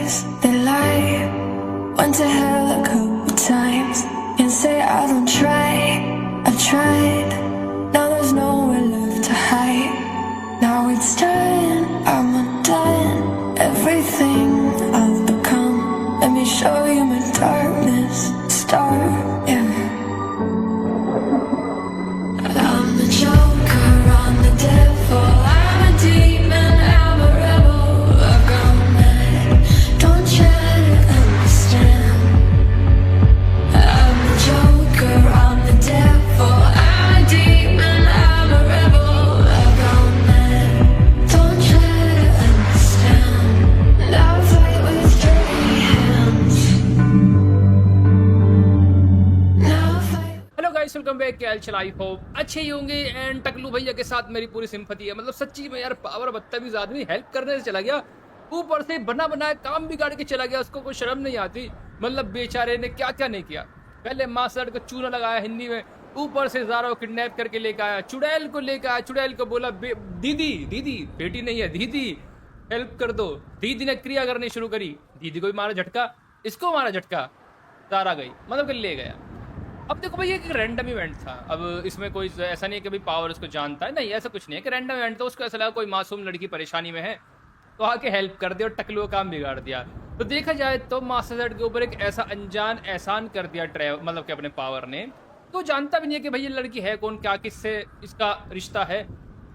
lies, they lie. Went to hell a couple times. Can't say I don't try. I've tried. Now there's nowhere left to hide. Now it's done. I'm undone. Everything I've become. Let me show you my darkness. Start, yeah. I'm the Joker, I'm the devil, I'm a demon, I'm a rebel. I've gone mad, don't try to understand. I'm the Joker, I'm the devil, I'm a demon, I'm a rebel. I've gone mad, don't try to understand. Now I fight with dirty hands. Now I fight. Hello guys, welcome back. क्या हाल I hope अच्छे ही होंगे। And टकलू भैया के साथ मेरी पूरी sympathy है। मतलब सच्ची में यार, पावर बदतमीज आदमी हेल्प करने से चला गया, ऊपर से बना बनाया काम बिगाड़ के चला गया। उसको कोई शर्म नहीं आती। मतलब बेचारे ने क्या क्या नहीं किया। पहले मास्टर को चूना लगाया हिंदी में, ऊपर से ज़ारा को किडनैप करके लेकर आया, चुड़ैल को लेकर आया। चुड़ैल को बोला दीदी दीदी, बेटी नहीं है दीदी, हेल्प कर दो। दीदी ने क्रिया करनी शुरू करी, दीदी को भी मारा झटका, इसको मारा झटका, ज़ारा गई, मतलब कि ले गया। अब देखो भाई, एक रैंडम इवेंट था। अब इसमें कोई ऐसा नहीं है कि भाई पावर उसको जानता है, नहीं ऐसा कुछ नहीं है कि रैंडम इवेंट था। उसको ऐसा लगा कोई मासूम लड़की परेशानी में है तो आके हेल्प कर दिया और टकलू का काम बिगाड़ दिया। तो देखा जाए तो मास्टर जेड के ऊपर एक ऐसा अनजान एहसान कर दिया मतलब कि अपने पावर ने। तो जानता भी नहीं है कि भाई ये लड़की है कौन, क्या किससे इसका रिश्ता है,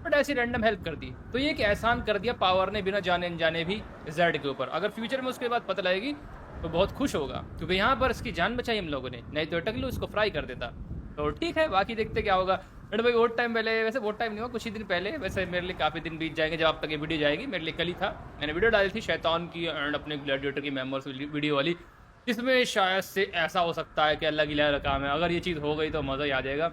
बट ऐसी रैंडम हेल्प कर दी। तो ये एक एहसान कर दिया पावर ने बिना जाने अनजाने भी जेड के ऊपर। अगर फ्यूचर में उसके बाद पता लगेगी तो बहुत खुश होगा, क्योंकि यहाँ पर इसकी जान बचाई हम लोगों ने, नहीं तो टकलू इसको फ्राई कर देता। तो ठीक है, बाकी देखते क्या होगा। बट भाई बहुत टाइम पहले, वैसे बहुत टाइम नहीं हुआ, कुछ ही दिन पहले, वैसे मेरे लिए काफ़ी दिन बीत जाएंगे जब आप तक ये वीडियो जाएगी। मेरे लिए कल ही था, मैंने वीडियो डाली थी शैतान की एंड अपने ग्लैडिएटर की मेंबर्स वीडियो वाली, जिसमें शायद से ऐसा हो सकता है कि अल्लाह की लहर काम है। अगर ये चीज़ हो गई तो मज़ा ही आ जाएगा।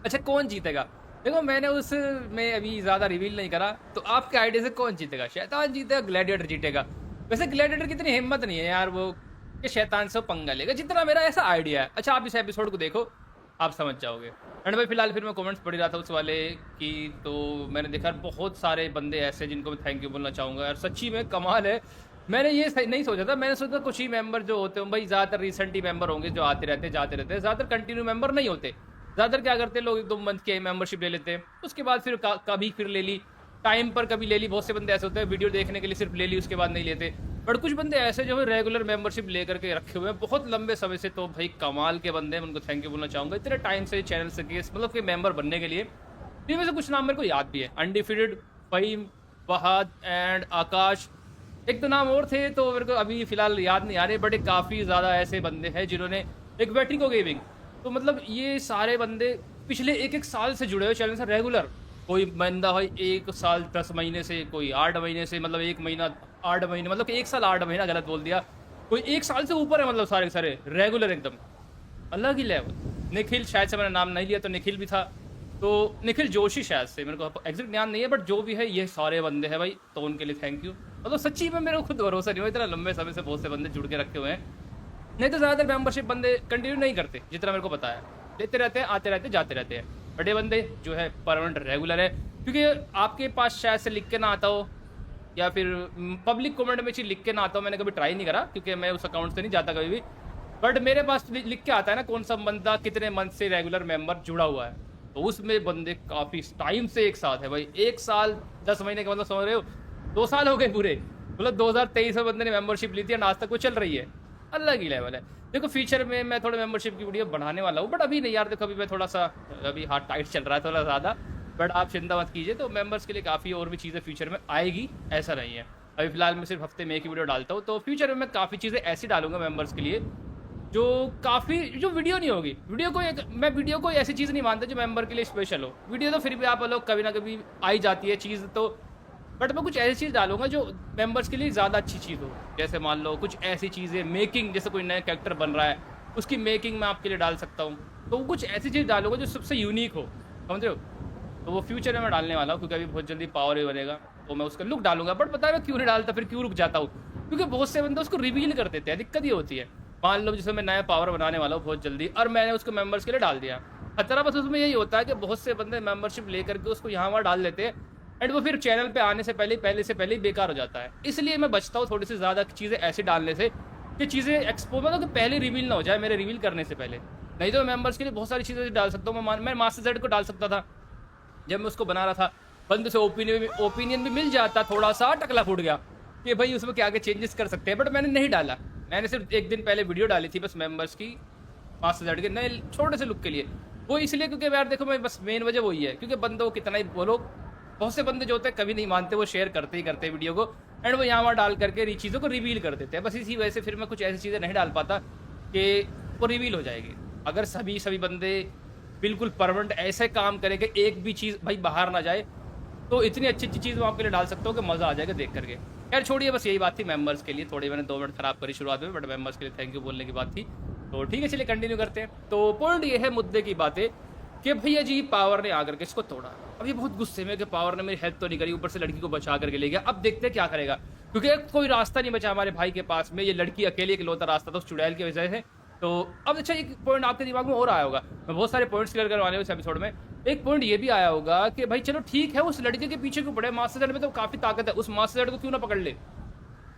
अच्छा, कौन जीतेगा? देखो, मैंने उसमें अभी ज़्यादा रिवील नहीं करा, तो आपके आइडिया से कौन जीतेगा? शैतान जीतेगा, ग्लैडिएटर जीतेगा? वैसे ग्लैडिएटर की इतनी हिम्मत नहीं है यार वो कि शैतान से पंगा लेगा, जितना मेरा ऐसा आइडिया है। अच्छा, आप इस एपिसोड को देखो, आप समझ जाओगे। एंड भाई फिलहाल फिर मैं कमेंट्स पढ़ रहा था उस वाले की, तो मैंने देखा बहुत सारे बंदे ऐसे जिनको मैं थैंक यू बोलना चाहूँगा यार। सच्ची में कमाल है। मैंने ये नहीं सोचा था। मैंने सोचा कुछ ही मेंबर जो होते हैं भाई, ज़्यादातर रिसेंट ही मेंबर होंगे जो आते रहते जाते रहते हैं, ज़्यादातर कंटिन्यू मेंबर नहीं होते। ज़्यादातर क्या करते हैं लोग, 1-2 मंथ की मेंबरशिप ले लेते हैं, उसके बाद फिर कभी फिर ले ली, टाइम पर कभी ले ली। बहुत से बंदे ऐसे होते हैं वीडियो देखने के लिए सिर्फ ले ली, उसके बाद नहीं लेते। बट कुछ बंदे ऐसे जो है रेगुलर मेंबरशिप लेकर के रखे हुए हैं बहुत लंबे समय से। तो भाई कमाल के बंदे हैं, उनको थैंक यू बोलना चाहूँगा इतने टाइम से चैनल से मतलब कि मेंबर बनने के लिए। इनमें से कुछ नाम मेरे को याद भी है, अनडिफिटेड, फ़हीम, फहद एंड आकाश। एक तो नाम और थे तो मेरे को अभी फ़िलहाल याद नहीं आ रहे, बट काफ़ी ज़्यादा ऐसे बंदे हैं जिन्होंने, एक वेट्रिको गेमिंग, तो मतलब ये सारे बंदे पिछले 1-1 साल से जुड़े हुए चैनल से रेगुलर। कोई बंदा भाई 1 साल 10 महीने से, कोई 8 महीने से, मतलब 1 महीना 8 महीने, मतलब कि 1 साल 8 महीना, गलत बोल दिया, कोई 1 साल से ऊपर है, मतलब सारे सारे रेगुलर एकदम अलग ही लेवल। निखिल, शायद से मैंने नाम नहीं लिया तो निखिल भी था, तो निखिल जोशी शायद से, मेरे को एग्जैक्ट ध्यान नहीं है, बट जो भी है ये सारे बंदे हैं भाई, तो उनके लिए थैंक यू। मतलब सच्ची में मेरे को खुद भरोसा नहीं हुआ, इतना लंबे समय से बहुत से बंदे जुड़ के रखे हुए हैं। नहीं तो ज़्यादातर मेंबरशिप बंदे कंटिन्यू नहीं करते, जितना मेरे को पता है, लेते रहते हैं, आते रहते जाते रहते हैं। बड़े बंदे जो है परमानेंट रेगुलर है, क्योंकि आपके पास शायद से लिख के ना आता हो, या फिर पब्लिक कमेंट में चीज़ लिख के ना आता हो। मैंने कभी ट्राई नहीं करा क्योंकि मैं उस अकाउंट से नहीं जाता कभी भी, बट मेरे पास लिख के आता है ना कौन सा बंदा कितने मंथ से रेगुलर मेंबर जुड़ा हुआ है। तो उसमें बंदे काफ़ी टाइम से एक साथ है भाई, 1 साल 10 महीने का मतलब समझ रहे हो, 2 साल हो गए पूरे। मतलब 2023 में बंदे ने मेंबरशिप ली थी और आज तक वो चल रही है, अलग ही लेवल है। देखो फ्यूचर में मैं थोड़ा मेंबरशिप की वीडियो बढ़ाने वाला हूँ, बट अभी नहीं यार। देखो अभी मैं थोड़ा सा, अभी हाथ टाइट चल रहा है थोड़ा ज़्यादा, बट आप चिंता मत कीजिए। तो मेंबर्स के लिए काफ़ी और भी चीज़ें फ्यूचर में आएगी, ऐसा नहीं है। अभी फिलहाल मैं सिर्फ हफ्ते में एक ही वीडियो डालता हूँ, तो फ्यूचर में मैं काफ़ी चीज़ें ऐसी डालूंगा मेंबर्स के लिए जो काफ़ी, जो वीडियो नहीं होगी। मैं वीडियो को ऐसी चीज़ नहीं मानता जो मेंबर के लिए स्पेशल हो। वीडियो तो फिर भी आप लोग कभी ना कभी आई जाती है चीज़, तो बट मैं कुछ ऐसी चीज़ डालूंगा जो मेंबर्स के लिए ज़्यादा अच्छी चीज़ हो। जैसे मान लो कुछ ऐसी चीज़ें, मेकिंग, जैसे कोई नया कैरेक्टर बन रहा है उसकी मेकिंग मैं आपके लिए डाल सकता हूँ, तो कुछ ऐसी चीज़ डालूंगा जो सबसे यूनिक हो, समझ रहे हो। तो वो फ्यूचर में मैं डालने वाला हूँ, क्योंकि अभी बहुत जल्दी पावर ही बनेगा, तो मैं उसका लुक डालूंगा। बट पता है मैं क्यों नहीं डालता, फिर क्यों रुक जाता हूँ, क्योंकि बहुत से बंदे उसको रिवील कर देते हैं। दिक्कत ये होती है, मान लो जैसे मैं नया पावर बनाने वाला हूँ बहुत जल्दी, और मैंने उसको मेंबर्स के लिए डाल दिया। खतरा बस उसमें यही होता है कि बहुत से बंदे मेंबरशिप लेकर के उसको यहाँ वहाँ डाल देते हैं, एंड वो फिर चैनल पे आने से पहले ही बेकार हो जाता है। इसलिए मैं बचता हूँ थोड़ी सी ज़्यादा चीज़ें ऐसे डालने से कि चीज़ें एक्सपो मतलब कि पहले रिवील ना हो जाए मेरे रिवील करने से पहले। नहीं तो मेंबर्स के लिए बहुत सारी चीज़ें डाल सकता हूँ। मैं मास्टर जेड को डाल सकता था जब मैं उसको बना रहा था। बंदे से ओपिनियन भी मिल जाता, थोड़ा सा टकला फूट गया कि भाई उसमें क्या आगे चेंजेस कर सकते हैं, बट मैंने नहीं डाला। मैंने सिर्फ एक दिन पहले वीडियो डाली थी बस मेंबर्स की मास्टर जेड के नए छोटे से लुक के लिए। वो इसलिए क्योंकि यार देखो मैं बस मेन वजह वही है क्योंकि बंदों को कितना ही बोलो, बहुत से बंदे जो होते हैं कभी नहीं मानते, वो शेयर करते ही करते हैं वीडियो को एंड वो यहाँ वहाँ डाल करके चीज़ों को रिवील कर देते हैं। बस इसी वजह से फिर मैं कुछ ऐसी चीज़ें नहीं डाल पाता कि वो रिवील हो जाएगी। अगर सभी बंदे बिल्कुल परमानेंट ऐसे काम करें कि एक भी चीज़ भाई बाहर ना जाए, तो इतनी अच्छी चीज़ मैं आपके लिए डाल सकता हूँ कि मज़ा आ जाएगा देख करके। खैर छोड़िए, बस यही बात थी मेंबर्स के लिए। थोड़ी मैंने 2 मिनट खराब करी शुरुआत में, बट मेंबर्स के लिए थैंक यू बोलने की बात थी। तो ठीक है, चलिए कंटिन्यू करते हैं। तो पॉइंट ये है मुद्दे की बातें कि भैया जी पावर ने आकर के इसको तोड़ा। अब ये बहुत गुस्से में कि पावर ने मेरी हेल्प तो नहीं करी, ऊपर से लड़की को बचा करके ले गया। अब देखते हैं क्या करेगा, क्योंकि कोई रास्ता नहीं बचा हमारे भाई के पास में। ये लड़की अकेले इकलौता रास्ता था उस चुड़ैल की वजह से। तो अब अच्छा एक पॉइंट आपके दिमाग में और आया होगा, मैं बहुत सारे पॉइंट्स क्लियर करवाने उस एपिसोड में। एक पॉइंट ये भी आया होगा कि भाई चलो ठीक है, उस लड़के के पीछे क्यों पड़े, मास्टर जेड में तो काफी ताकत है, उस मास्टर जेड को क्यों ना पकड़ ले,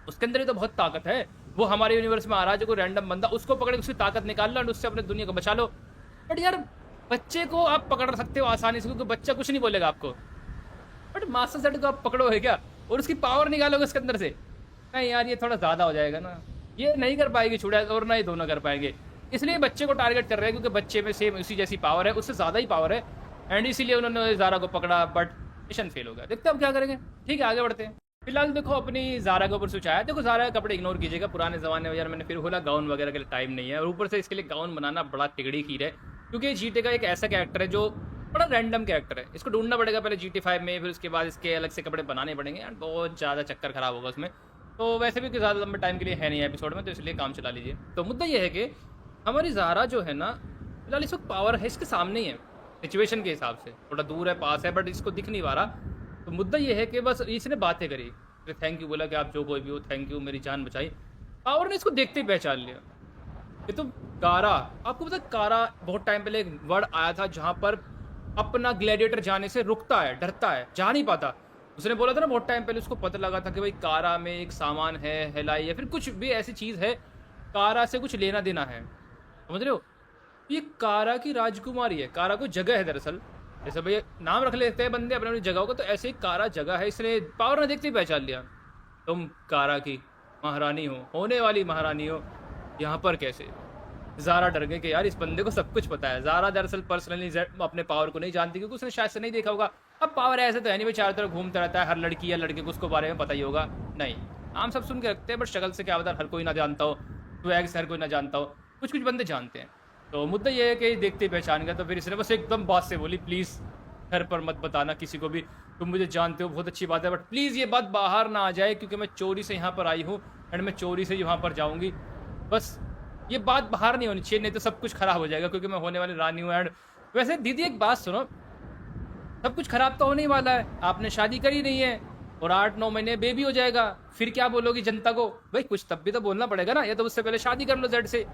उसके अंदर ही तो बहुत ताकत है। वो हमारे यूनिवर्स में आ रहा है जो कोई रैंडम बंदा, उसको पकड़े उसकी ताकत निकाल लो और उससे अपने दुनिया को बचा लो। बट यार बच्चे को आप पकड़ सकते हो आसानी से क्योंकि बच्चा कुछ नहीं बोलेगा आपको, बट मास्टर जेड को आप पकड़ोगे क्या और उसकी पावर निकालोगे उसके अंदर से? नहीं यार, ये थोड़ा ज़्यादा हो जाएगा ना, ये नहीं कर पाएगी चुड़ैल और ना ही दोनों कर पाएंगे। इसलिए बच्चे को टारगेट कर रहे हैं क्योंकि बच्चे में सेम उसी जैसी पावर है, उससे ज़्यादा ही पावर है एंड इसीलिए उन्होंने ज़ारा को पकड़ा। बट मिशन फेल हो गया। देखते हैं अब क्या करेंगे। ठीक है, आगे बढ़ते हैं। फिलहाल देखो अपनी ज़ारा के ऊपर स्विच आया। देखो ज़ारा के कपड़े इग्नोर कीजिएगा, पुराने ज़माने में यार मैंने फिर बोला गाउन वगैरह के लिए टाइम नहीं है, और ऊपर से इसके लिए गाउन बनाना बड़ा तिगड़ी खीर है क्योंकि जीटे का एक ऐसा कैरेक्टर है जो बड़ा रैंडम कैरेक्टर है। इसको ढूंढना पड़ेगा पहले जीटी 5 में, फिर उसके बाद इसके अलग से कपड़े बनाने पड़ेंगे एंड बहुत ज़्यादा चक्कर खराब होगा उसमें। तो वैसे भी ज़्यादा लंबे टाइम के लिए है नहीं एपिसोड में, तो इसलिए काम चला लीजिए। तो मुद्दा ये है कि हमारी ज़ारा जो है ना, फिलहाल इस वक्त पावर है इसके सामने ही है सिचुएशन के हिसाब से, थोड़ा दूर है पास है बट इसको दिख नहीं पा रहा। तो मुद्दा ये है कि बस इसने बातें करी, थैंक यू बोला कि आप जो कोई भी हो थैंक यू, मेरी जान बचाई। पावर ने इसको देखते ही पहचान लिया। ये तो कारा, आपको पता है कारा बहुत टाइम पहले एक वर्ड आया था जहाँ पर अपना ग्लैडिएटर जाने से रुकता है, डरता है, जा नहीं पाता। उसने बोला था ना बहुत टाइम पहले, उसको पता लगा था कि भाई कारा में एक सामान है, हेलाई या फिर कुछ भी ऐसी चीज़ है, कारा से कुछ लेना देना है, समझ रहे हो? ये कारा की राजकुमारी है, कारा कोई जगह है दरअसल। जैसे भैया नाम रख लेते हैं बंदे अपनी अपनी जगहों को, तो ऐसे ही कारा जगह है, इसलिए पावर ने देखते ही पहचान लिया। तुम कारा की महारानी हो, होने वाली महारानी हो, यहाँ पर कैसे? ज़ारा डर गई कि यार इस बंदे को सब कुछ पता है। ज़ारा दरअसल पर्सनली अपने पावर को नहीं जानती क्योंकि उसने शायद से नहीं देखा होगा। अब पावर ऐसे तो है नहीं भाई चारों तरफ घूमता रहता है, हर लड़की या लड़के को उसको बारे में पता ही होगा नहीं। नाम सब सुन के रखते हैं बट शक्ल से क्या पता हर कोई ना जानता हो, स्वैग से हर कोई ना जानता हो, कुछ कुछ बंदे जानते हैं। तो मुद्दा ये है कि देखते ही पहचान गया। तो फिर इसने बस एकदम बात से बोली, प्लीज़ घर पर मत बताना किसी को भी, तुम मुझे जानते हो बहुत अच्छी बात है, बट प्लीज़ ये बात बाहर ना आ जाए क्योंकि मैं चोरी से यहाँ पर आई हूँ एंड मैं चोरी से यहाँ पर जाऊँगी। बस ये बात बाहर नहीं होनी चाहिए, नहीं तो सब कुछ खराब हो जाएगा क्योंकि मैं होने वाली रानी हूँ। एंड वैसे दीदी एक बात सुनो, सब कुछ खराब तो होने ही वाला है, आपने शादी करी नहीं है और 8-9 महीने बेबी हो जाएगा, फिर क्या बोलोगी जनता को? भाई कुछ तब भी तो बोलना पड़ेगा ना, या तो उससे पहले शादी कर लो जेड से।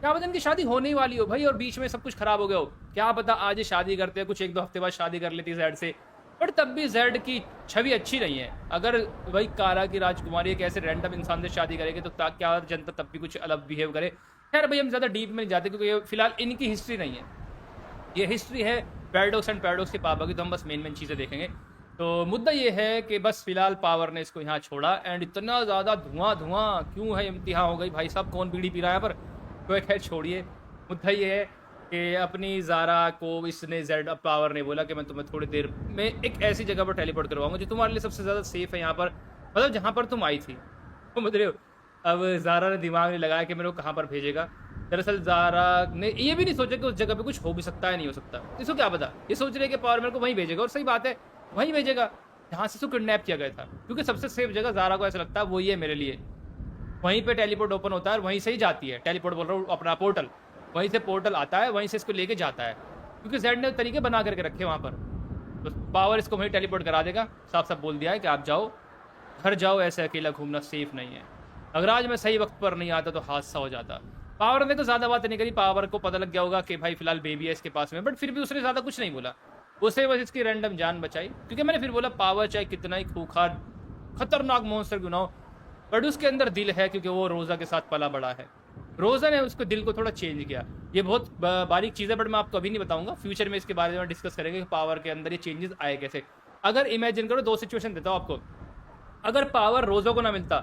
क्या पता इनकी शादी होने ही वाली हो भाई और बीच में सब कुछ खराब हो गया हो, क्या पता आज ही शादी करते हैं, कुछ 1-2 हफ्ते बाद शादी कर लेती जेड से। बट तब भी जेड की छवि अच्छी नहीं है। अगर भाई कारा की राजकुमारी एक ऐसे रैंडम इंसान से शादी करेगी तो क्या जनता तब भी कुछ अलग बिहेव करे। खैर भाई हम ज़्यादा डीप में नहीं जाते क्योंकि ये फिलहाल इनकी हिस्ट्री नहीं है, ये हिस्ट्री है पैराडॉक्स एंड पैराडॉक्स के पापा की, तो हम बस मेन चीज़ें देखेंगे। तो मुद्दा ये है कि बस फिलहाल पावर ने इसको यहाँ छोड़ा एंड इतना ज़्यादा धुआं क्यों है, इम्तिहान हो गई भाई साहब, कौन बीड़ी पी रहा है यहाँ पर। तो खैर छोड़िए, मुद्दा ये है कि अपनी ज़ारा को इसने जेड पावर ने बोला कि मैं तुम्हें थोड़ी देर में एक ऐसी जगह पर टेलीपोर्ट करवाऊंगा जो तुम्हारे लिए सबसे ज़्यादा सेफ है यहाँ पर, मतलब जहाँ पर तुम आई थी, समझ रहे हो। अब ज़ारा ने दिमाग नहीं लगाया कि मेरे को कहाँ पर भेजेगा। दरअसल ज़ारा ने ये भी नहीं सोचा कि उस जगह पे कुछ हो भी सकता है नहीं हो सकता, इसको क्या पता, ये सोच रहे कि पावर मेरे को वहीं भेजेगा, और सही बात है वहीं भेजेगा जहाँ से उसको किडनैप किया गया था, क्योंकि सबसे सेफ जगह ज़ारा को ऐसा लगता है वही है मेरे लिए। वहीं पे टेलीपोर्ट ओपन होता है और वहीं से ही जाती है, टेलीपोर्ट बोल रहा हूँ अपना पोर्टल, वहीं से पोर्टल आता है, वहीं से इसको लेके जाता है, क्योंकि जेड ने तरीके बना करके रखे वहाँ पर। तो पावर इसको वहीं टेलीपोर्ट करा देगा, साफ साफ बोल दिया है कि आप जाओ, घर जाओ, ऐसे अकेला घूमना सेफ नहीं है। अगर आज मैं सही वक्त पर नहीं आता तो हादसा हो जाता। पावर ने तो ज़्यादा बात नहीं करी, पावर को पता लग गया होगा कि भाई फिलहाल बेबी है इसके पास में, बट फिर भी उसने ज़्यादा कुछ नहीं बोला। उसे बस इसकी रैंडम जान बचाई, क्योंकि मैंने फिर बोला पावर चाहे कितना ही खूंखार खतरनाक मॉन्स्टर क्यों ना हो, बट उसके अंदर दिल है, क्योंकि वो रोज़ा के साथ पला बड़ा है। रोज़ा ने उसको दिल को थोड़ा चेंज किया। ये बहुत बारीक चीज़ है, बट मैं आपको अभी नहीं बताऊंगा, फ्यूचर में इसके बारे में डिस्कस करेंगे कि पावर के अंदर ये चेंजेस आए कैसे। अगर इमेजिन करो, 2 सिचुएशन देता हूँ आपको। अगर पावर रोज़ो को ना मिलता,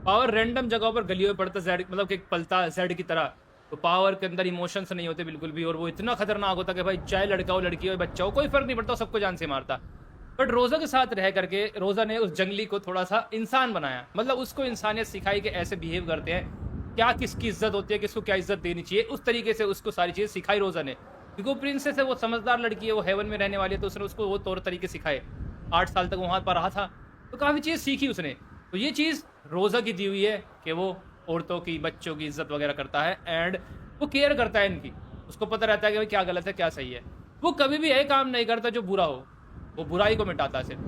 पावर रैंडम जगहों पर गलियों में पड़ता जेड, मतलब कि पलता जेड की तरह, तो पावर के अंदर इमोशंस नहीं होते बिल्कुल भी, और वो इतना खतरनाक होता कि भाई चाहे लड़का हो लड़की हो बच्चा हो कोई फर्क नहीं पड़ता, सबको जान से मारता। बट रोज़ा के साथ रह करके रोज़ा ने उस जंगली को थोड़ा सा इंसान बनाया, मतलब उसको इंसानियत सिखाई कि ऐसे बिहेव करते हैं, क्या किसकी इज्जत होती है, किसको क्या इज्जत देनी चाहिए, उस तरीके से उसको सारी चीज़ें सिखाई रोज़ा ने, क्योंकि वो प्रिंसेस है, वो समझदार लड़की है, वो हेवन में रहने वाली है, तो उसने उसको वो तौर तरीके सिखाए। 8 साल तक वहाँ पर रहा था, तो काफ़ी चीज़ सीखी उसने। तो ये चीज़ रोज़ा की दी हुई है कि वो औरतों की, बच्चों की इज्जत वगैरह करता है, एंड वो केयर करता है इनकी। उसको पता रहता है कि भाई क्या गलत है क्या सही है। वो कभी भी ये काम नहीं करता जो बुरा हो, वो बुराई को मिटाता सिर्फ।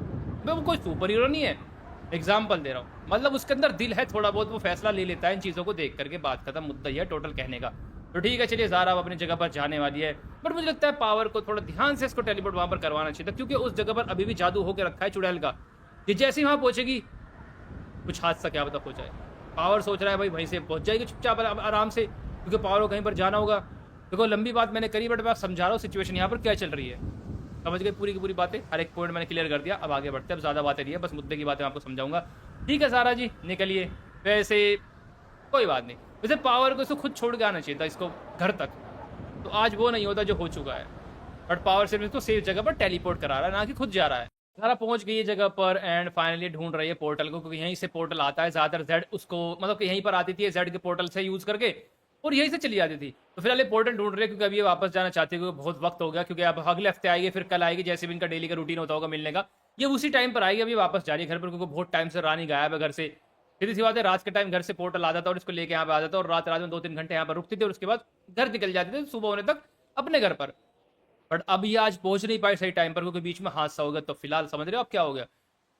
भाई वो कोई सुपर हीरो नहीं है, एग्जाम्पल दे रहा हूँ, मतलब उसके अंदर दिल है थोड़ा बहुत, वो फैसला ले लेता है इन चीज़ों को देख करके। बात खत्म, मुद्दा ही है टोटल कहने का। तो ठीक है, चलिए ज़ारा अब अपनी जगह पर जाने वाली है, बट मुझे लगता है पावर को थोड़ा ध्यान से इसको टेलीपोर्ट वहाँ पर करवाना चाहिए था, क्योंकि उस जगह पर अभी भी जादू होकर रखा है चुड़ैल का। ये जैसे ही वहाँ पहुँचेगी कुछ हादसा क्या पता हो जाए। पावर सोच रहा है भाई वहीं से पहुंच जाएगी चुपचाप आराम से, क्योंकि पावर को कहीं पर जाना होगा। देखो लंबी बात मैंने करी, बट मैं समझा रहा हूँ सिचुएशन यहाँ पर क्या चल रही है। समझ गए पूरी की पूरी बातें, हर एक पॉइंट मैंने क्लियर कर दिया। अब आगे बढ़ते हैं, अब ज़्यादा बातें नहीं है, बस मुद्दे की बातें मैं आपको समझाऊंगा। ठीक है सारा जी, निकलिए। वैसे कोई बात नहीं, वैसे पावर को इसको खुद छोड़ के आना चाहिए था इसको घर तक, तो आज वो नहीं होता जो हो चुका है। बट पावर सिर्फ इसको सेफ जगह पर टेलीपोर्ट करा रहा है, ना कि खुद जा रहा है। सारा पहुंच गई है जगह पर, एंड फाइनली ढूंढ रही है पोर्टल को, क्योंकि यहीं से पोर्टल आता है ज़्यादातर। जेड उसको मतलब कि यहीं पर आती थी जेड के पोर्टल से यूज़ करके, और यहीं से चली जाती थी। तो फिलहाल ये पोर्टल ढूंढ रहे हैं, क्योंकि अभी ये वापस जाना चाहती है, क्योंकि बहुत वक्त हो गया। क्योंकि अब अगले हफ्ते आएगी, फिर कल आएगी, जैसे भी इनका डेली का रूटीन होता होगा मिलने का, ये उसी टाइम पर आएगी। अभी वापस जा रही है घर पर, क्योंकि बहुत टाइम से रानी गायब है घर से। सीधी सी बात है, रात के टाइम घर से पोर्टल आ जाता और इसको लेके यहाँ पे आ जाता, और रात रात में 2-3 घंटे यहाँ पर रुकती थी, और उसके बाद घर निकल जाते थे सुबह होने तक अपने घर पर। बट अब ये आज पहुंच नहीं पाए सही टाइम पर, क्योंकि बीच में हादसा हो गया। तो फिलहाल समझ रहे हो अब क्या हो गया,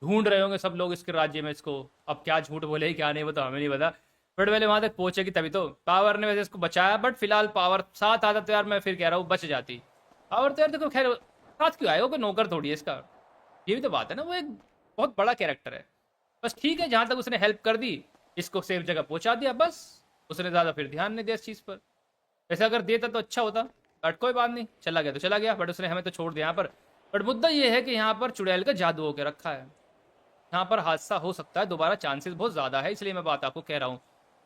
ढूंढ रहे होंगे सब लोग इसके राज्य में इसको। अब क्या झूठ बोले क्या नहीं, वो तो हमें नहीं पता, बट पहले वहां तक पहुंचेगी तभी तो। पावर ने वैसे इसको बचाया, बट फिलहाल पावर साथ आता तो यार मैं फिर कह रहा हूँ बच जाती। पावर तो यार देखो खैर साथ क्यों आएगा, कोई नौकर थोड़ी है इसका, ये भी तो बात है ना, वो एक बहुत बड़ा कैरेक्टर है। बस ठीक है, जहां तक उसने हेल्प कर दी, इसको सेफ जगह पहुंचा दिया, बस उसने ज़्यादा फिर ध्यान नहीं दिया इस चीज़ पर। वैसे अगर देता तो अच्छा होता, बट कोई बात नहीं, चला गया तो चला गया, बट उसने हमें तो छोड़ दिया यहाँ पर। बट मुद्दा ये है कि यहाँ पर चुड़ैल का जादू होकर रखा है, यहाँ पर हादसा हो सकता है दोबारा, चांसेस बहुत ज़्यादा है, इसलिए मैं बात आपको कह रहा हूँ।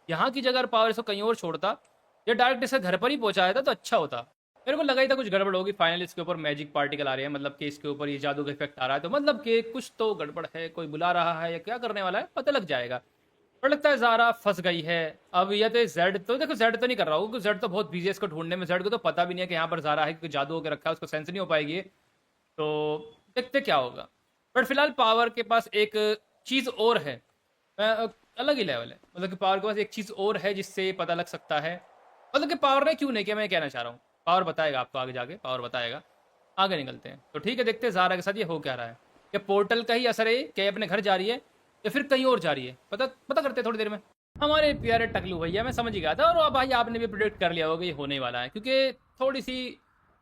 यहाँ की जगह पावर इसको कहीं और छोड़ता या डायरेक्ट इसके घर पर ही पहुँचाया था तो अच्छा होता। मेरे को लगा ही था कुछ गड़बड़ होगी। फाइनली इसके ऊपर मैजिक पार्टिकल आ रहे हैं, मतलब कि इसके ऊपर ये जादू का इफेक्ट आ रहा है, तो मतलब कि कुछ तो गड़बड़ है, कोई बुला रहा है या क्या करने वाला है पता लग जाएगा। पर लगता है ज़ारा फंस गई है अब। या तो जेड तो देखो, जेड तो नहीं कर रहा होगा, जेड तो बहुत बिजी है इसको ढूंढने में। जेड को तो पता भी नहीं है कि यहाँ पर ज़ारा है, क्योंकि जादू होकर रखा है, उसको सेंस नहीं हो पाएगी। तो देखते क्या होगा। बट फिलहाल पावर के पास एक चीज़ और है, अलग ही लेवल है, मतलब कि पावर के पास एक चीज़ और है जिससे पता लग सकता है, मतलब कि पावर ने क्यों नहीं किया, मैं कहना चाह रहा हूँ। पावर बताएगा आपको आगे जाके, पावर बताएगा। आगे निकलते हैं, तो ठीक है, देखते हैं ज़ारा के साथ ये हो क्या रहा है। क्या पोर्टल का ही असर है, क्या अपने घर जा रही है या फिर कहीं और जा रही है, पता पता करते हैं थोड़ी देर में। हमारे प्यारे टकलू भैया, मैं समझ ही गया था, और भाई आपने भी प्रिडिक्ट कर लिया होगा ये होने वाला है, क्योंकि थोड़ी सी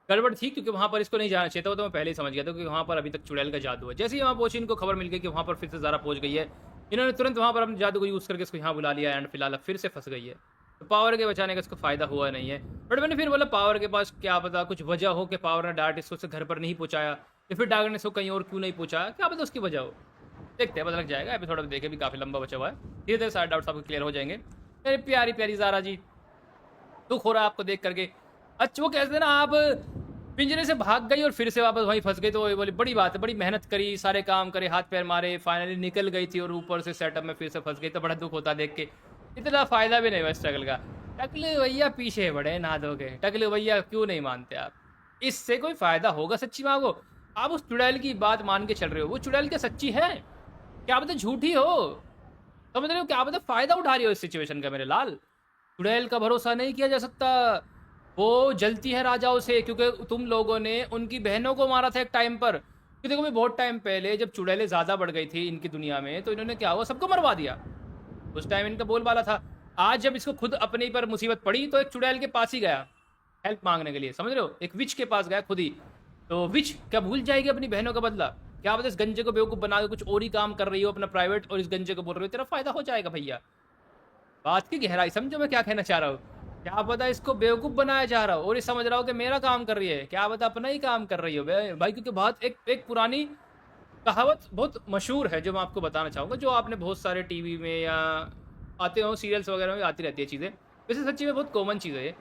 गड़बड़ थी, क्योंकि वहाँ पर इसको नहीं जाना चाहिए था, वो तो मैं पहले ही समझ गया था, क्योंकि वहाँ पर अभी तक चुड़ैल का जादू है। जैसे ही वहाँ पहुंची, इनको खबर मिल गई कि वहाँ पर फिर से ज़ारा पहुँच गई है, इन्होंने तुरंत वहाँ पर अपने जादू को यूज़ करके इसको यहाँ बुला लिया, एंड फिलहाल फिर से फंस गई है। तो पावर के बचाने का इसको फ़ायदा हुआ नहीं है। बट मैंने फिर बोला पावर के पास क्या पता कुछ वजह हो कि पावर ने डायरेक्ट इसको घर पर नहीं पहुँचाया, या फिर डायरेक्ट ने इसको कहीं और क्यों नहीं पहुँचाया, क्या पता उसकी वजह हो। देखते हैं, पता लग जाएगा। एपिसोड में देखे भी काफ़ी लंबा बचा हुआ है, धीरे धीरे सारे डाउट्स आपको क्लियर हो जाएंगे। मेरी प्यारी प्यारी ज़ारा जी, दुख हो रहा है आपको देख करके। अच्छा वो कहते हैं ना, आप पिंजरे से भाग गई और फिर से वापस वहीं फंस गई, तो वो बोली बड़ी बात है, बड़ी मेहनत करी, सारे काम करे, हाथ पैर मारे, फाइनली निकल गई थी, और ऊपर से सेटअप में फिर से फंस गई, तो बड़ा दुख होता देख के। इतना फ़ायदा भी नहीं हुआ स्ट्रगल का। टकलू भैया पीछे बड़े ना दोगे, टकलू भैया क्यों नहीं मानते आप, इससे कोई फ़ायदा होगा सच्ची मांगो। आप उस चुड़ैल की बात मान के चल रहे हो, वो चुड़ैल क्या सच्ची है, क्या पता झूठी हो, समझ रहे हो, क्या पता फ़ायदा उठा रही हो इस सिचुएशन का। मेरे लाल, चुड़ैल का भरोसा नहीं किया जा सकता, वो जलती है राजाओं से, क्योंकि तुम लोगों ने उनकी बहनों को मारा था एक टाइम पर। कि देखो भाई, बहुत टाइम पहले जब चुड़ैलें ज़्यादा बढ़ गई थी इनकी दुनिया में, तो इन्होंने क्या हुआ, सबको मरवा दिया। उस टाइम इनका बोलबाला था। आज जब इसको खुद अपने पर मुसीबत पड़ी, तो एक चुड़ैल के पास ही गया हेल्प मांगने के लिए, समझ रहे हो, एक विच के पास गया खुद ही। तो विच क्या भूल जाएगी अपनी बहनों का बदला? क्या पता इस गंजे को बेवकूफ़ बना के कुछ और ही काम कर रही हो अपना प्राइवेट, और इस गंजे को बोल रही हो तेरा फ़ायदा हो जाएगा भैया। बात की गहराई समझो मैं क्या कहना चाह रहा हूँ। क्या पता इसको बेवकूफ़ बनाया जा रहा हो और ये समझ रहा हो कि मेरा काम कर रही है, क्या पता अपना ही काम कर रही हो बे भाई। क्योंकि बहुत एक एक पुरानी कहावत बहुत मशहूर है जो मैं आपको बताना चाहूँगा, जो आपने बहुत सारे टीवी में या आते हो सीरियल्स वगैरह में आती रहती है चीज़ें। वैसे सच्ची में बहुत कॉमन चीज़ है ये,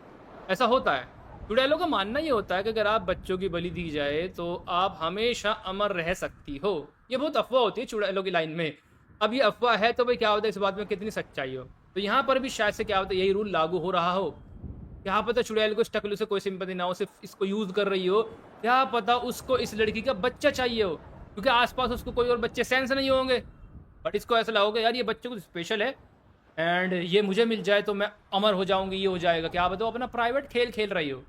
ऐसा होता है। चुड़ैलों का मानना ये होता है कि अगर आप बच्चों की बलि दी जाए तो आप हमेशा अमर रह सकती हो। ये बहुत अफ़वाह होती है चुड़ैलों की लाइन में। अब ये अफ़वाह है तो भाई क्या होता है इस बात में कितनी सच्चाई हो। तो यहाँ पर भी शायद से क्या होता है यही रूल लागू हो रहा हो। क्या पता चुड़ैल को इस टकलू से कोई सिंपैथी ना हो, सिर्फ़ इसको यूज़ कर रही हो। क्या पता उसको इस लड़की का बच्चा चाहिए हो, क्योंकि आस-पास उसको कोई और बच्चे सेंस नहीं होंगे। बट इसको ऐसा लगा होगा यार ये बच्चे कुछ स्पेशल है एंड ये मुझे मिल जाए तो मैं अमर हो जाऊँगी, ये हो जाएगा। क्या पता वो अपना प्राइवेट खेल खेल रही हो।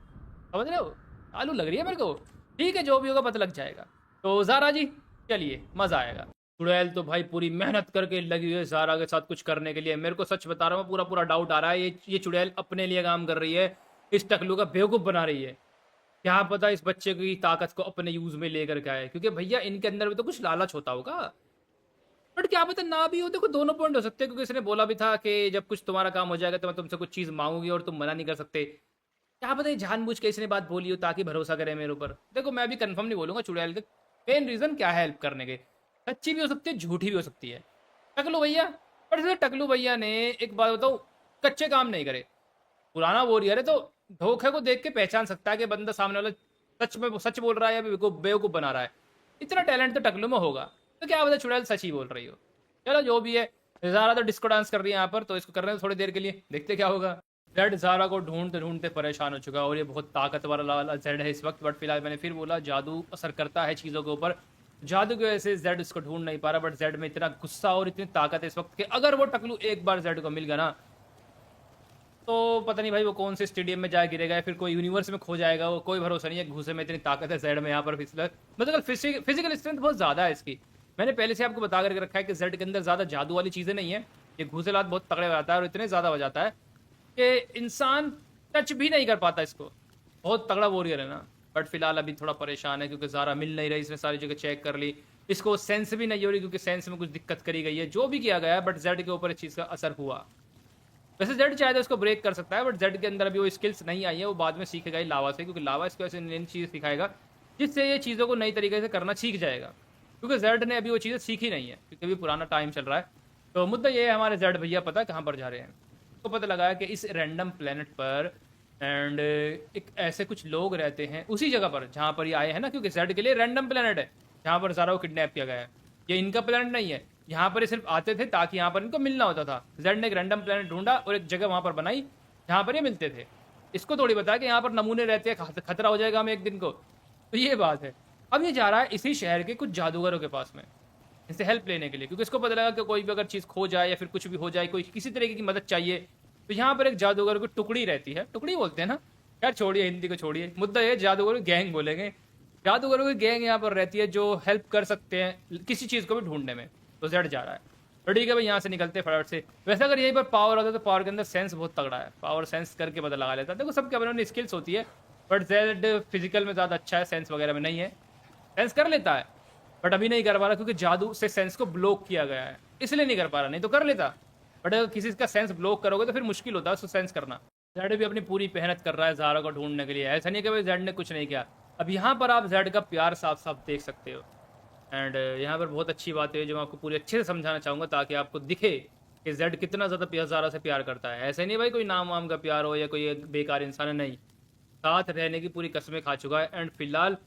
समझ रहे हो? आलू लग रही है मेरे को। ठीक है जो भी होगा पता लग जाएगा। तो ज़ारा जी चलिए मज़ा आएगा। चुड़ैल तो भाई पूरी मेहनत करके लगी हुई है ज़ारा के साथ कुछ करने के लिए। मेरे को सच बता रहा हूँ पूरा डाउट आ रहा है ये चुड़ैल अपने लिए काम कर रही है, इस टकलू का बेवकूफ़ बना रही है। क्या पता इस बच्चे की ताकत को अपने यूज़ में लेकर के आए, क्योंकि भैया इनके अंदर भी तो कुछ लालच होता होगा। बट क्या पता ना भी हो, देखो दोनों पॉइंट हो सकते हैं, क्योंकि इसने बोला भी था कि जब कुछ तुम्हारा काम हो जाएगा तो मैं तुमसे कुछ चीज़ मांगूंगी और तुम मना नहीं कर सकते। क्या पता ये जानबूझ के इसने बात बोली हो ताकि भरोसा करे मेरे ऊपर। देखो मैं भी कंफर्म नहीं बोलूंगा चुड़ैल के मेन रीज़न क्या है हेल्प करने के। सच्ची भी हो सकती है झूठी भी हो सकती है। टकलू भैया, पर जैसे टकलू भैया ने एक बात बताऊँ, कच्चे काम नहीं करे। पुराना वॉरियर है तो धोखे को देख के पहचान सकता है कि बंदा सामने वाला सच में सच बोल रहा है या बेवकूफ़ बना रहा है। इतना टैलेंट तो टकलू में होगा। तो क्या पता चुड़ैल सच ही बोल रही हो। चलो जो भी है, ज़ारा तो डिस्को डांस कर रही है यहाँ पर, तो इसको कर रहे हैं थोड़ी देर के लिए, देखते क्या होगा। जेड ज़ारा को ढूंढते ढूंढते परेशान हो चुका है और ये बहुत ताकतवर वाला जेड है इस वक्त। बट फिलहाल मैंने फिर बोला जादू असर करता है चीज़ों के ऊपर। जादू की वजह से जेड इसको ढूंढ नहीं पा रहा, बट जेड में इतना गुस्सा और इतनी ताकत है इस वक्त कि अगर वो टकलू एक बार जेड को मिल गया ना, तो पता नहीं भाई वो कौन से स्टेडियम में जा गिरेगा या फिर कोई यूनिवर्स में खो जाएगा। वो कोई भरोसा नहीं है, घूसे में इतनी ताकत है जेड में यहाँ पर। मतलब फिजिकल स्ट्रेंथ बहुत ज़्यादा है इसकी। मैंने पहले से आपको बता करके रखा है कि जेड के अंदर ज़्यादा जादू वाली चीज़ें नहीं है। ये घूसेलात बहुत तगड़े हो जाता है और इतने ज़्यादा हो जाता है कि इंसान टच भी नहीं कर पाता इसको। बहुत तगड़ा वॉरियर है ना। बट फिलहाल अभी थोड़ा परेशान है क्योंकि ज़ारा मिल नहीं रही। इसने सारी जगह चेक कर ली, इसको सेंस भी नहीं हो रही क्योंकि सेंस में कुछ दिक्कत करी गई है। जो भी किया गया है बट जेड के ऊपर इस चीज़ का असर हुआ। वैसे जेड चाहे तो इसको ब्रेक कर सकता है, बट जेड के अंदर अभी वो स्किल्स नहीं आई है। वो बाद में सीखेगा ही लावा से, क्योंकि लावा इसको ऐसे नई चीज़ सिखाएगा जिससे ये चीज़ों को नई तरीके से करना सीख जाएगा। क्योंकि जेड ने अभी वो चीज़ें सीखी नहीं है, क्योंकि अभी पुराना टाइम चल रहा है। तो मुद्दा ये है हमारे जेड भैया पता है कहाँ पर जा रहे हैं। तो पता लगा है कि इस रैंडम प्लेनेट पर एंड एक ऐसे कुछ लोग रहते हैं उसी जगह पर जहाँ पर ये आए हैं ना, क्योंकि जेड के लिए रैंडम प्लेनेट है जहाँ पर ज़ारा को किडनैप किया गया है। ये इनका प्लेनेट नहीं है। यहाँ पर ये सिर्फ आते थे ताकि यहाँ पर इनको मिलना होता था। जेड ने एक रैंडम प्लेनेट ढूंढा और एक जगह वहाँ पर बनाई जहाँ पर ये मिलते थे। इसको थोड़ी बताया कि यहाँ पर नमूने रहते हैं, खतरा हो जाएगा हमें एक दिन को। तो ये बात है। अब ये जा रहा है इसी शहर के कुछ जादूगरों के पास में इनसे हेल्प लेने के लिए, क्योंकि इसको पता लगा कि कोई भी अगर चीज़ खो जाए या फिर कुछ भी हो जाए, कोई किसी तरीके की मदद चाहिए, तो यहाँ पर एक जादूगर की टुकड़ी रहती है। टुकड़ी बोलते हैं ना, यार छोड़िए हिंदी को छोड़िए, मुद्दा ये जादूगर की गैंग बोलेंगे। जादूगरों की गैंग यहाँ पर रहती है जो हेल्प कर सकते हैं किसी चीज़ को भी ढूंढने में। तो जेड जा रहा है। तो ठीक है भाई यहाँ से निकलते फटाफट से। वैसे अगर यहीं पर पावर होता तो पावर के अंदर सेंस बहुत तगड़ा है, पावर सेंस करके पता लगा लेता। देखो सबके अपने अपनी स्किल्स होती है, बट जेड फिजिकल में ज़्यादा अच्छा है, सेंस वगैरह में नहीं है। सेंस कर लेता है बट अभी नहीं कर पा रहा क्योंकि जादू से सेंस को ब्लॉक किया गया है, इसलिए नहीं कर पा रहा, नहीं तो कर लेता। बट अगर किसी का सेंस ब्लॉक करोगे तो फिर मुश्किल होता है उसको सेंस करना। जेड भी अपनी पूरी मेहनत कर रहा है ज़ारा को ढूंढने के लिए। ऐसा नहीं कि भाई जेड ने कुछ नहीं किया। अब यहाँ पर आप जेड का प्यार साफ साफ देख सकते हो। एंड यहाँ पर बहुत अच्छी बात है जो मैं आपको पूरी अच्छे से समझाना चाहूँगा ताकि आपको दिखे कि जेड कितना ज़्यादा ज़ारा से प्यार करता है। ऐसे नहीं भाई कोई नाम वाम का प्यार हो या कोई एक बेकार इंसान है, नहीं, साथ रहने की पूरी कसमें खा चुका है। एंड फिलहाल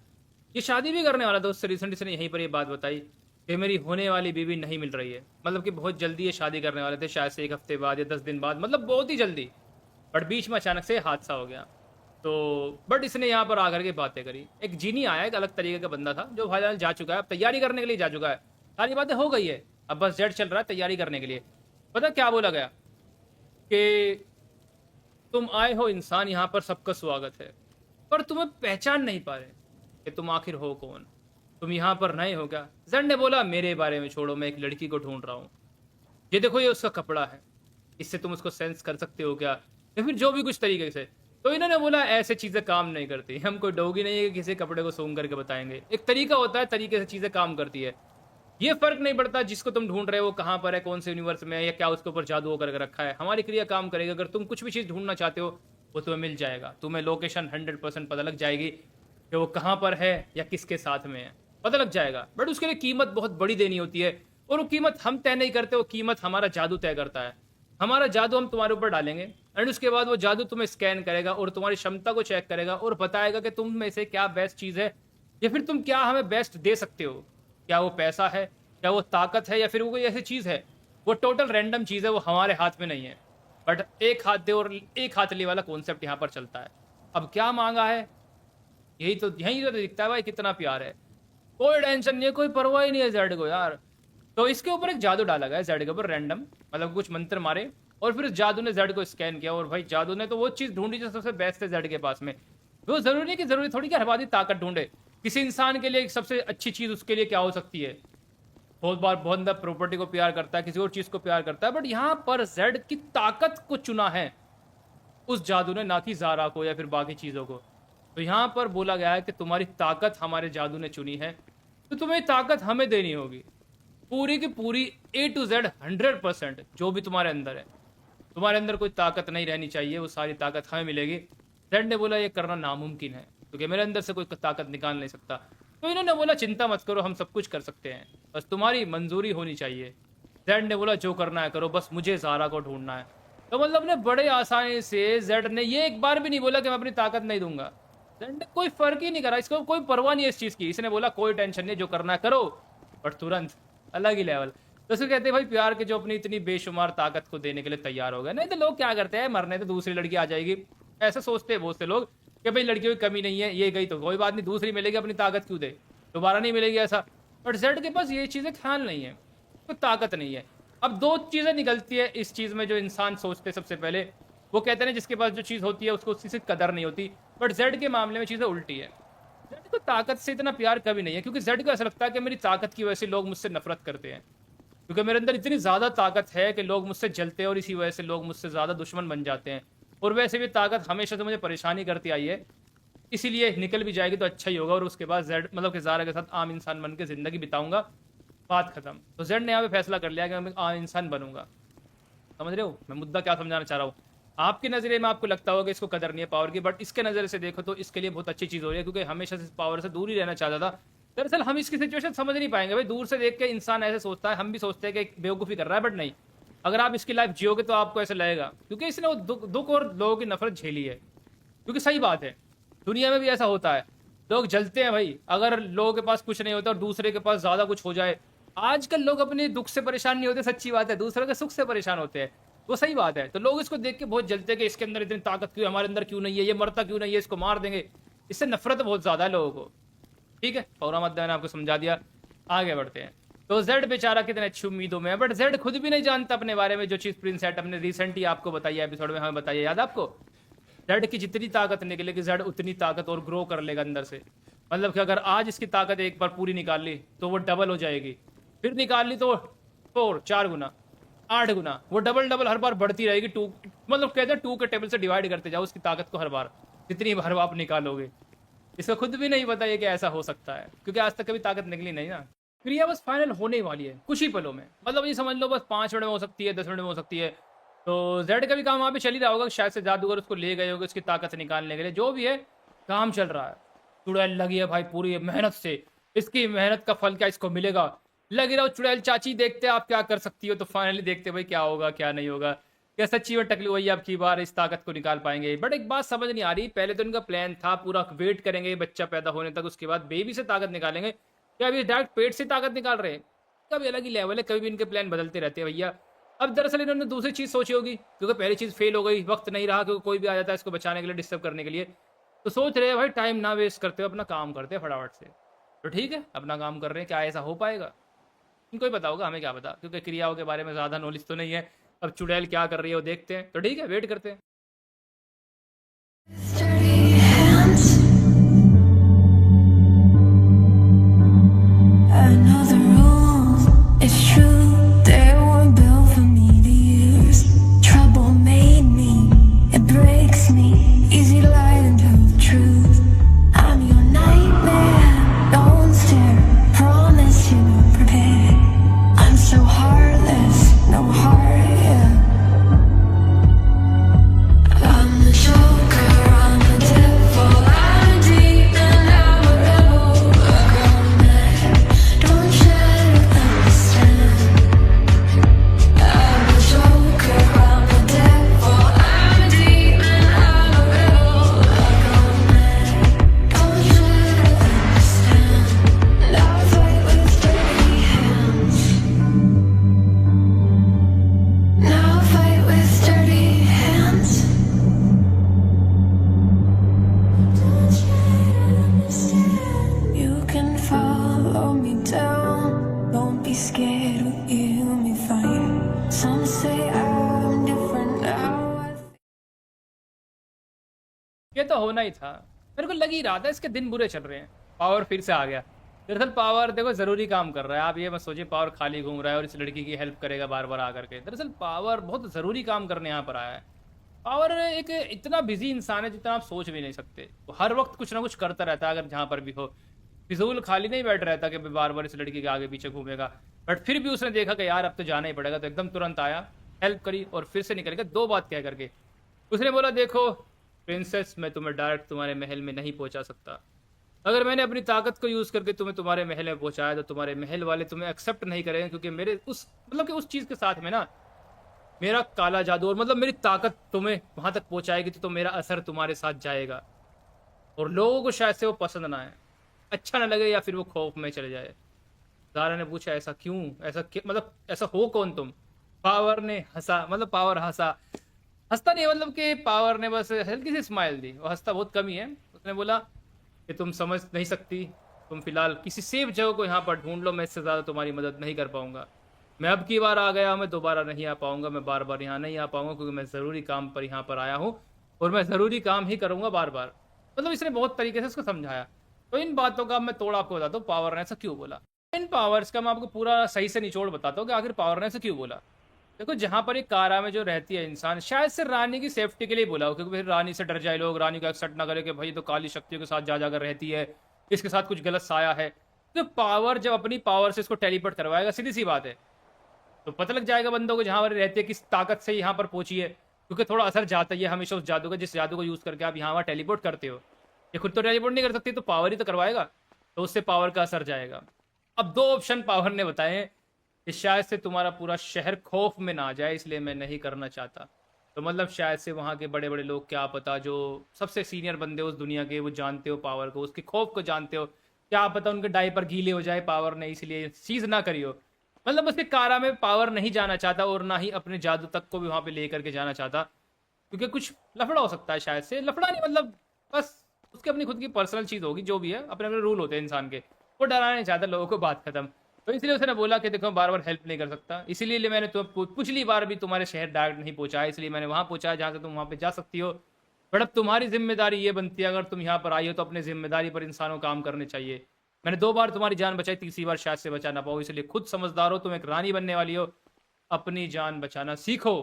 ये शादी भी करने वाला था उससे। रिसेंटली इसने यहीं पर ये बात बताई कि मेरी होने वाली बीवी नहीं मिल रही है। मतलब कि बहुत जल्दी ये शादी करने वाले थे, शायद से 1 हफ्ते बाद या 10 दिन बाद, मतलब बहुत ही जल्दी। बट बीच में अचानक से हादसा हो गया। तो बट इसने यहाँ पर आकर के बातें करी। एक जीनी आया, एक अलग तरीके का बंदा था जो भाई जा चुका है, अब तैयारी करने के लिए जा चुका है। सारी बातें हो गई है, अब बस जेट चल रहा है तैयारी करने के लिए। पता क्या बोला गया कि तुम आए हो इंसान, यहाँ पर सबका स्वागत है, पर तुम्हें पहचान नहीं पा रहे कि तुम आखिर हो कौन, तुम यहाँ पर नए हो क्या। जेड ने बोला मेरे बारे में छोड़ो, मैं एक लड़की को ढूंढ रहा हूँ। ये देखो ये उसका कपड़ा है, इससे तुम उसको सेंस कर सकते हो क्या, या फिर जो भी कुछ तरीके से। तो इन्होंने बोला ऐसे चीज़ें काम नहीं करती, हम कोई डोगी नहीं है कि किसी कपड़े को सूंघ करके बताएंगे। एक तरीका होता है, तरीके से चीज़ें काम करती है। ये फ़र्क नहीं पड़ता जिसको तुम ढूंढ रहे हो कहाँ पर है, कौन से यूनिवर्स में है, या क्या उसके ऊपर जादू हो करके रखा है। हमारी क्रिया काम करेगी। अगर तुम कुछ भी चीज़ ढूंढना चाहते हो वो तुम्हें मिल जाएगा। तुम्हें लोकेशन 100% पता लग जाएगी कि वो कहाँ पर है या किसके साथ में है, पता लग जाएगा। बट उसके लिए कीमत बहुत बड़ी देनी होती है, और वो कीमत हम तय नहीं करते, वो कीमत हमारा जादू तय करता है। हमारा जादू हम तुम्हारे ऊपर डालेंगे एंड उसके बाद वो जादू तुम्हें स्कैन करेगा और तुम्हारी क्षमता को चेक करेगा और बताएगा कि तुम में से क्या बेस्ट चीज़ है, या फिर तुम क्या हमें बेस्ट दे सकते हो। क्या वो पैसा है, क्या वो ताकत है, या फिर वो कोई ऐसी चीज़ है। वो टोटल रैंडम चीज़ है, वो हमारे हाथ में नहीं है। बट एक हाथ दे और एक हाथ ले वाला कॉन्सेप्ट यहाँ पर चलता है। अब क्या मांगा है, यही तो दिखता है भाई कितना प्यार है। कोई टेंशन नहीं है, कोई परवाह ही नहीं है जेड को यार। तो इसके ऊपर एक जादू डाला गया जेड के ऊपर रैंडम, मतलब कुछ मंत्र मारे और फिर जादू ने जेड को स्कैन किया, और भाई जादू ने तो वो चीज़ ढूंढी जो सबसे बेस्ट है जेड के पास में। वो जरूरी नहीं कि जरूरी थोड़ी कि हर बात ही ताकत ढूंढे। किसी इंसान के लिए सबसे अच्छी चीज़ उसके लिए क्या हो सकती है। बहुत बार बहुत बंदा प्रॉपर्टी को प्यार करता है, किसी और चीज़ को प्यार करता है, बट यहाँ पर जेड की ताकत को चुना है उस जादू ने, ना कि ज़ारा को या फिर बाकी चीज़ों को। तो यहाँ पर बोला गया है कि तुम्हारी ताकत हमारे जादू ने चुनी है, तो तुम्हें ताकत हमें देनी होगी पूरी की पूरी A to Z 100%। जो भी तुम्हारे अंदर है, तुम्हारे अंदर कोई ताकत नहीं रहनी चाहिए, वो सारी ताकत हमें मिलेगी। जेड ने बोला ये करना नामुमकिन है क्योंकि मेरे अंदर से कोई ताकत निकाल नहीं सकता। तो इन्होंने बोला चिंता मत करो, हम सब कुछ कर सकते हैं, बस तुम्हारी मंजूरी होनी चाहिए। जेड ने बोला जो करना है करो, बस मुझे ज़ारा को ढूंढना है। तो मतलब ने बड़े आसानी से जेड ने ये एक बार भी नहीं बोला कि मैं अपनी ताकत नहीं दूंगा। जेड ने कोई फर्क ही नहीं करा, इसको कोई परवाह नहीं है इस चीज़ की। इसने बोला कोई टेंशन नहीं, जो करना है करो, बट तुरंत अलग ही लेवल। तो उसको कहते हैं भाई प्यार के जो अपनी इतनी बेशुमार ताकत को देने के लिए तैयार हो गए। नहीं तो लोग क्या करते हैं, मरने तो दूसरी लड़की आ जाएगी, ऐसा सोचते हैं बहुत से लोग कि भाई लड़कियों की कमी नहीं है, ये गई तो कोई बात नहीं, दूसरी मिलेगी, अपनी ताकत क्यों दे, दोबारा नहीं मिलेगी ऐसा। बट जेड के पास ये चीज़ें ख्याल नहीं है, तो ताकत नहीं है। अब दो चीज़ें निकलती है इस चीज़ में जो इंसान सोचते सबसे पहले, वो कहते हैं जिसके पास जो चीज़ होती है उसको उसकी सिर्फ कदर नहीं होती। बट जेड के मामले में चीज़ें उल्टी है। जेड को ताकत से इतना प्यार कभी नहीं है, क्योंकि जेड को ऐसा लगता है कि मेरी ताकत की वजह से लोग मुझसे नफरत करते हैं, क्योंकि मेरे अंदर इतनी ज़्यादा ताकत है कि लोग मुझसे जलते हैं और इसी वजह से लोग मुझसे ज़्यादा दुश्मन बन जाते हैं। और वैसे भी ताकत हमेशा से मुझे परेशानी करती आई है, इसीलिए निकल भी जाएगी तो अच्छा ही होगा, और उसके बाद जेड मतलब कि ज़ारा के साथ आम इंसान बन के ज़िंदगी बिताऊंगा, बात खत्म। तो जेड ने यहाँ पे फैसला कर लिया कि मैं आम इंसान बनूंगा। समझ रहे हो मैं मुद्दा क्या समझाना चाह रहा हूँ। आपके नज़रिए में आपको लगता होगा कि इसको कदर नहीं है पावर की, बट इसके नज़र से देखो तो इसके लिए बहुत अच्छी चीज़ हो रही है, क्योंकि हमेशा से पावर से दूर ही रहना चाहता था। दरअसल हम इसकी सिचुएशन समझ नहीं पाएंगे भाई, दूर से देख के इंसान ऐसे सोचता है, हम भी सोचते हैं कि बेवकूफ़ी कर रहा है, बट नहीं, अगर आप इसकी लाइफ जियोगे तो आपको ऐसा लगेगा, क्योंकि इसने वो दुख और लोगों की नफरत झेली है। क्योंकि सही बात है, दुनिया में भी ऐसा होता है, लोग जलते हैं भाई अगर लोगों के पास कुछ नहीं होता और दूसरे के पास ज़्यादा कुछ हो जाए। आजकल लोग अपने दुख से परेशान नहीं होते, सच्ची बात है, दूसरों के सुख से परेशान होते हैं, वो सही बात है। तो लोग इसको देख के बहुत जलते हैं कि इसके अंदर इतनी ताकत क्यों, हमारे अंदर क्यों नहीं है, ये मरता क्यों नहीं है, इसको मार देंगे। इससे नफरत बहुत ज़्यादा है लोगों को। ठीक है, पौरा मत मैंने आपको समझा दिया, आगे बढ़ते हैं। तो जेड बेचारा कितने अच्छी उम्मीदों में है, बट जेड खुद भी नहीं जानता अपने बारे में जो चीज़ प्रिंस एटम ने रिसेंटली आपको बताई है, एपिसोड में हमें बताइए, याद आपको। जेड की जितनी ताकत निकलेगी जेड उतनी ताकत और ग्रो कर लेगा अंदर से। मतलब कि अगर आज इसकी ताकत एक बार पूरी निकाल ली तो वो डबल हो जाएगी, फिर निकाल ली तो 4 गुना 8 गुना, वो डबल हर बार बढ़ती रहेगी। 2 मतलब कहते हैं 2 के टेबल से डिवाइड करते जाओ उसकी ताकत को हर बार, जितनी बार आप निकालोगे। इसका खुद भी नहीं पता है कि ऐसा हो सकता है, क्योंकि आज तक कभी ताकत निकली नहीं ना। क्रिया बस फाइनल होने वाली है कुछ ही पलों में, मतलब ये समझ लो बस 5 मिनट में हो सकती है, 10 मिनट में हो सकती है। तो जेड का भी काम वहाँ पे चल ही रहा होगा, शायद से जादूगर उसको ले गए होंगे उसकी ताकत से निकालने के लिए, जो भी है काम चल रहा है। चुड़ैल लगी है भाई पूरी मेहनत से, इसकी मेहनत का फल क्या इसको मिलेगा, लगी रहो चुड़ैल चाची, देखते आप क्या कर सकती हो। तो फाइनली देखते भाई क्या होगा क्या नहीं होगा, क्या सच्ची में टकलू भैया अब की बार इस ताकत को निकाल पाएंगे। बट एक बात समझ नहीं आ रही, पहले तो इनका प्लान था पूरा वेट करेंगे बच्चा पैदा होने तक, उसके बाद बेबी से ताकत निकालेंगे, क्या अभी डायरेक्ट पेट से ताकत निकाल रहे हैं। कभी अलग ही लेवल है, कभी भी इनके प्लान बदलते रहते हैं भैया। अब दरअसल इन्होंने दूसरी चीज़ सोची होगी, क्योंकि पहली चीज़ फेल हो गई, वक्त नहीं रहा, क्योंकि कोई भी आ जाता है इसको बचाने के लिए, डिस्टर्ब करने के लिए। तो सोच रहे हैं भाई टाइम ना वेस्ट करते हो, अपना काम करते हैं फटाफट से। तो ठीक है, अपना काम कर रहे हैं, क्या ऐसा हो पाएगा इनको ही पता होगा, हमें क्या पता, क्योंकि क्रियाओं के बारे में ज़्यादा नॉलेज तो नहीं है। अब चुड़ैल क्या कर रही है वो देखते हैं। तो ठीक है, वेट करते हैं। Dirty hands. I know the rules. It's true. They were built for me to use. Trouble made me. It breaks me. Easy तो होना ही था। मेरे को लग ही रहा था इसके दिन बुरे चल रहे हैं। पावर फिर से आ गया। दरअसल पावर देखो ज़रूरी काम कर रहा है। आप ये मत सोचिए पावर खाली घूम रहा है और इस लड़की की हेल्प करेगा बार-बार आकर के। दरअसल पावर बहुत ज़रूरी काम करने यहाँ पर आया है। पावर एक इतना बिज़ी इंसान है जितना आप सोच भी नहीं सकते। वो हर वक़्त कुछ ना कुछ करता रहता है अगर जहाँ पर भी हो। फिज़ूल खाली नहीं बैठ रहता कि बार-बार इस लड़की के आगे-पीछे घूमेगा। बट फिर भी उसने देखा कि यार अब तो जाना ही पड़ेगा, तो एकदम तुरंत आया, हेल्प करी और फिर से निकल गया 2 बात कह कर के। उसने बोला देखो प्रिंसेस, मैं तुम्हें डायरेक्ट तुम्हारे महल में नहीं पहुँचा सकता। अगर मैंने अपनी ताकत को यूज़ करके तुम्हें तुम्हारे महल में पहुँचाया तो तुम्हारे महल वाले तुम्हें एक्सेप्ट नहीं करेंगे, क्योंकि मेरे उस मतलब कि उस चीज़ के साथ में ना मेरा काला जादू और मतलब मेरी ताकत तुम्हें वहाँ तक पहुँचाएगी तो मेरा असर तुम्हारे साथ जाएगा और लोगों को शायद से वो पसंद ना आए, अच्छा ना लगे या फिर वो खौफ में चले जाए। ज़ारा ने पूछा ऐसा क्यों? ऐसा मतलब ऐसा हो कौन तुम? पावर ने हँसा, मतलब पावर हँसा। हँसता नहीं मतलब कि पावर ने बस हल्की सी स्माइल दी। वो हँसता बहुत कम ही है। उसने बोला कि तुम समझ नहीं सकती, तुम फिलहाल किसी सेफ जगह को यहाँ पर ढूंढ लो, मैं इससे ज़्यादा तुम्हारी मदद नहीं कर पाऊंगा। मैं अब की बार आ गया, मैं दोबारा नहीं आ पाऊंगा, मैं बार बार यहाँ नहीं आ पाऊंगा क्योंकि मैं ज़रूरी काम पर यहाँ पर आया हूँ और मैं ज़रूरी काम ही करूँगा बार बार। मतलब इसने बहुत तरीके से उसको समझाया। तो इन बातों का मैं तोड़ आपको बताता हूँ पावर ने ऐसा क्यों बोला। इन पावर्स का मैं आपको पूरा सही से निचोड़ बताता हूँ कि आखिर पावर ने ऐसा क्यों बोला। देखो जहाँ पर एक कारा में जो रहती है इंसान, शायद से रानी की सेफ्टी के लिए बोला हो, क्योंकि फिर रानी से डर जाए लोग, रानी को एक्सेप्ट ना करे कि भाई तो काली शक्तियों के साथ जा जाकर रहती है, इसके साथ कुछ गलत साया है। तो पावर जब अपनी पावर से इसको टेलीपोर्ट करवाएगा, सीधी सी बात है, तो पता लग जाएगा बंदों को जहाँ पर रहती है किस ताकत से यहाँ पर पहुंची है, क्योंकि थोड़ा असर जाता ही है हमेशा उस जादू का जिस जादू को यूज़ करके आप यहाँ वहाँ टेलीपोर्ट करते हो। ये खुद तो टेलीपोर्ट नहीं कर सकती तो पावर ही तो करवाएगा, तो उससे पावर का असर जाएगा। अब 2 ऑप्शन पावर ने बताए हैं कि शायद से तुम्हारा पूरा शहर खौफ में ना आ जाए, इसलिए मैं नहीं करना चाहता। तो मतलब शायद से वहाँ के बड़े बड़े लोग, क्या पता जो सबसे सीनियर बंदे उस दुनिया के, वो जानते हो पावर को, उसके खौफ को जानते हो, क्या पता उनके डायपर गीले हो जाए पावर ने, इसलिए चीज़ ना करी हो। मतलब उसके कारा में पावर नहीं जाना चाहता और ना ही अपने जादू तक को भी वहाँ पे लेकर के जाना चाहता, क्योंकि कुछ लफड़ा हो सकता है। शायद से लफड़ा नहीं, मतलब बस उसकी अपनी खुद की पर्सनल चीज़ होगी, जो भी है अपने अपने रूल होते हैं इंसान के, वो डराना नहीं चाहता लोगों को, बात खत्म। तो इसलिए उसने बोला कि देखो बार बार हेल्प नहीं कर सकता, इसीलिए मैंने तुम्हें पिछली बार भी तुम्हारे शहर डायरेक्ट नहीं पहुंचाया, इसलिए मैंने वहाँ पहुंचाया जहाँ से तुम वहाँ पे जा सकती हो। बट अब तुम्हारी जिम्मेदारी ये बनती है, अगर तुम यहाँ पर आई हो तो अपनी जिम्मेदारी पर इंसानों काम करने चाहिए। मैंने 2 बार तुम्हारी जान बचाई, तीसरी बार शायद से बचा ना पाओ, इसलिए खुद समझदार हो, तुम एक रानी बनने वाली हो, अपनी जान बचाना सीखो।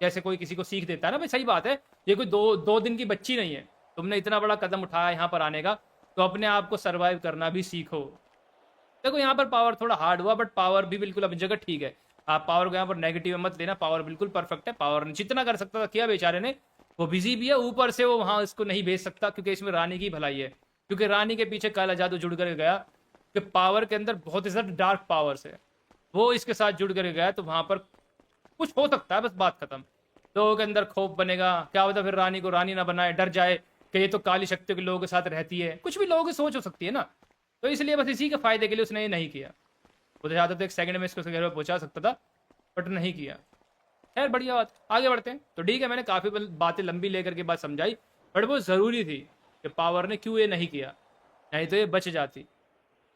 जैसे कोई किसी को सीख देता है ना भाई, सही बात है, ये कोई दो दिन की बच्ची नहीं है, तुमने इतना बड़ा कदम उठाया यहाँ पर आने का, तो अपने आप को सर्वाइव करना भी सीखो। देखो यहाँ पर पावर थोड़ा हार्ड हुआ, बट पावर भी बिल्कुल अपनी जगह ठीक है। आप पावर को यहाँ पर नेगेटिव में मत लेना, पावर बिल्कुल परफेक्ट है। पावर ने जितना कर सकता था किया बेचारे ने, वो बिजी भी है, ऊपर से वो वहाँ इसको नहीं भेज सकता क्योंकि इसमें रानी की भलाई है, क्योंकि रानी के पीछे काला जादू जुड़ कर गया कि पावर के अंदर बहुत ही ज़्यादा डार्क पावर्स है, वो इसके साथ जुड़ कर गया, तो वहाँ पर कुछ हो सकता है, बस बात खत्म। लोगों के अंदर खौफ बनेगा, क्या होता फिर रानी को रानी ना बनाए, डर जाए कि ये तो काली शक्तियों के लोगों के साथ रहती है, कुछ भी लोगों की सोच हो सकती है ना। तो इसलिए बस इसी के फायदे के लिए उसने ये नहीं किया। वो तो चाहता तो 1 सेकंड में इसको घर में पहुंचा सकता था, बट नहीं किया। खैर बढ़िया बात, आगे बढ़ते हैं। तो ठीक है, मैंने काफ़ी बातें लंबी लेकर के बात समझाई, बट वो ज़रूरी थी कि पावर ने क्यों ये नहीं किया, नहीं तो ये बच जाती।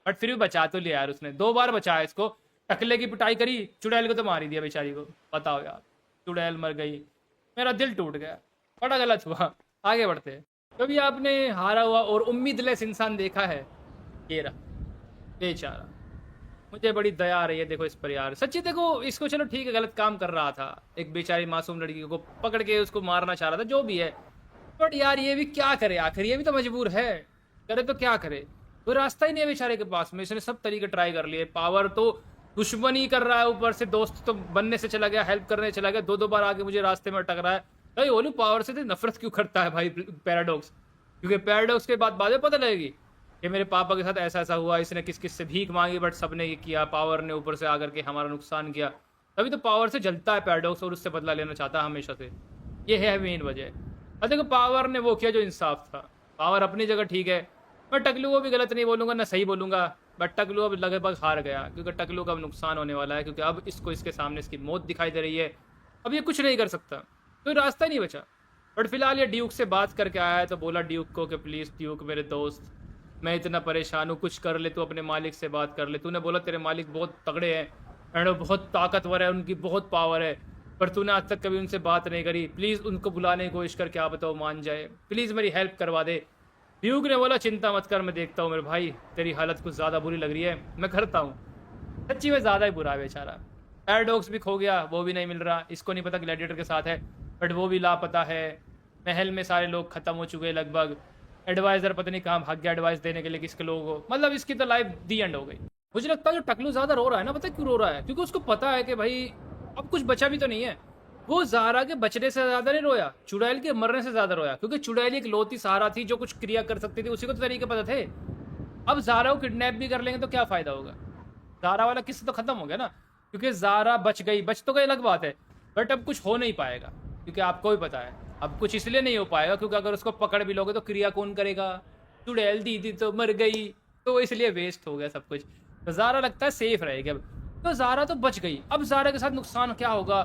बट फिर भी बचा तो लिया यार उसने, 2 बार बचाया इसको। टकले की पिटाई करी, चुड़ैल को तो मार ही दिया बेचारी को। बताओ यार, चुड़ैल मर गई, मेरा दिल टूट गया, बड़ा गलत हुआ। आगे बढ़ते हैं। कभी आपने हारा हुआ और उम्मीदलेस इंसान देखा है? ये रहा बेचारा, मुझे बड़ी दया आ रही है देखो इस पर यार, सच्ची। देखो इसको, चलो ठीक है गलत काम कर रहा था, एक बेचारी मासूम लड़की को पकड़ के उसको मारना चाह रहा था, जो भी है, बट यार ये भी क्या करे, आखिर ये भी तो मजबूर है, करे तो क्या करे, कोई रास्ता ही नहीं है बेचारे के पास में। इसने सब तरीके ट्राई कर लिए, पावर तो दुश्मनी कर रहा है, ऊपर से दोस्त तो बनने से चला गया, हेल्प करने चला गया, 2 बार आके मुझे रास्ते में अटक रहा है। भाई बोलूँ पावर से तो नफरत क्यों करता है भाई पैराडॉक्स, क्योंकि पैराडॉक्स के बाद में पता लगेगी कि मेरे पापा के साथ ऐसा ऐसा हुआ, इसने किस किस से भीख मांगी, बट सबने ये किया, पावर ने ऊपर से आकर के हमारा नुकसान किया। तभी तो पावर से जलता है पैराडॉक्स और उससे बदला लेना चाहता है हमेशा से, ये है मेन वजह। और देखो पावर ने वो किया जो इंसाफ था, पावर अपनी जगह ठीक है। मैं टकलू को भी गलत नहीं बोलूँगा ना सही बोलूँगा, बट टकलू अब लगभग हार गया, क्योंकि टकलू का अब नुकसान होने वाला है, क्योंकि अब इसको इसके सामने इसकी मौत दिखाई दे रही है, अब ये कुछ नहीं कर सकता, कोई रास्ता नहीं बचा। बट फिलहाल ये ड्यूक से बात करके आया है, तो बोला ड्यूक को कि प्लीज़ ड्यूक मेरे दोस्त, मैं इतना परेशान हूँ, कुछ कर ले, तू अपने मालिक से बात कर ले। तूने बोला तेरे मालिक बहुत तगड़े हैं एंड वो बहुत ताकतवर है, उनकी बहुत पावर है, पर तूने आज तक कभी उनसे बात नहीं करी, प्लीज़ उनको बुलाने की कोशिश कर, क्या बताओ मान जाए, प्लीज़ मेरी हेल्प करवा दे। ड्यूक ने बोला चिंता मत कर, मैं देखता हूँ मेरे भाई, तेरी हालत कुछ ज़्यादा बुरी लग रही है, मैं करता हूँ। सच्ची में ज़्यादा ही बुरा है बेचारा। पैराडॉक्स भी खो गया, वो भी नहीं मिल रहा, इसको नहीं पता ग्लैडिएटर के साथ है, बट वो भी लापता है। महल में सारे लोग खत्म हो चुके हैं लगभग। एडवाइज़र पता नहीं कहाँ भाग गया एडवाइस देने के लिए किसके लोगों को, मतलब इसकी तो लाइफ दी एंड हो गई। मुझे लगता है जो टकलू ज़्यादा रो रहा है ना, पता है क्यों रो रहा है? क्योंकि उसको पता है कि भाई अब कुछ बचा भी तो नहीं है। वो ज़ारा के बचने से ज़्यादा नहीं रोया, चुड़ैल के मरने से ज़्यादा रोया, क्योंकि चुड़ैल एक लौती सहारा थी जो कुछ क्रिया कर सकती थी, उसी को तो तरीके पता थे। अब ज़ारा को किडनैप भी कर लेंगे तो क्या फ़ायदा होगा? ज़ारा वाला किस्सा तो ख़त्म हो गया ना, क्योंकि ज़ारा बच गई, बच तो गई अलग बात है, बट अब कुछ हो नहीं पाएगा, क्योंकि आपको भी पता है अब कुछ इसलिए नहीं हो पाएगा क्योंकि अगर उसको पकड़ भी लोगे तो क्रिया कौन करेगा? चुड़ैल दीदी तो मर गई, तो इसलिए वेस्ट हो गया सब कुछ। तो ज़ारा लगता है सेफ रहेगी अब। तो ज़ारा तो बच गई, अब ज़ारा के साथ नुकसान क्या होगा?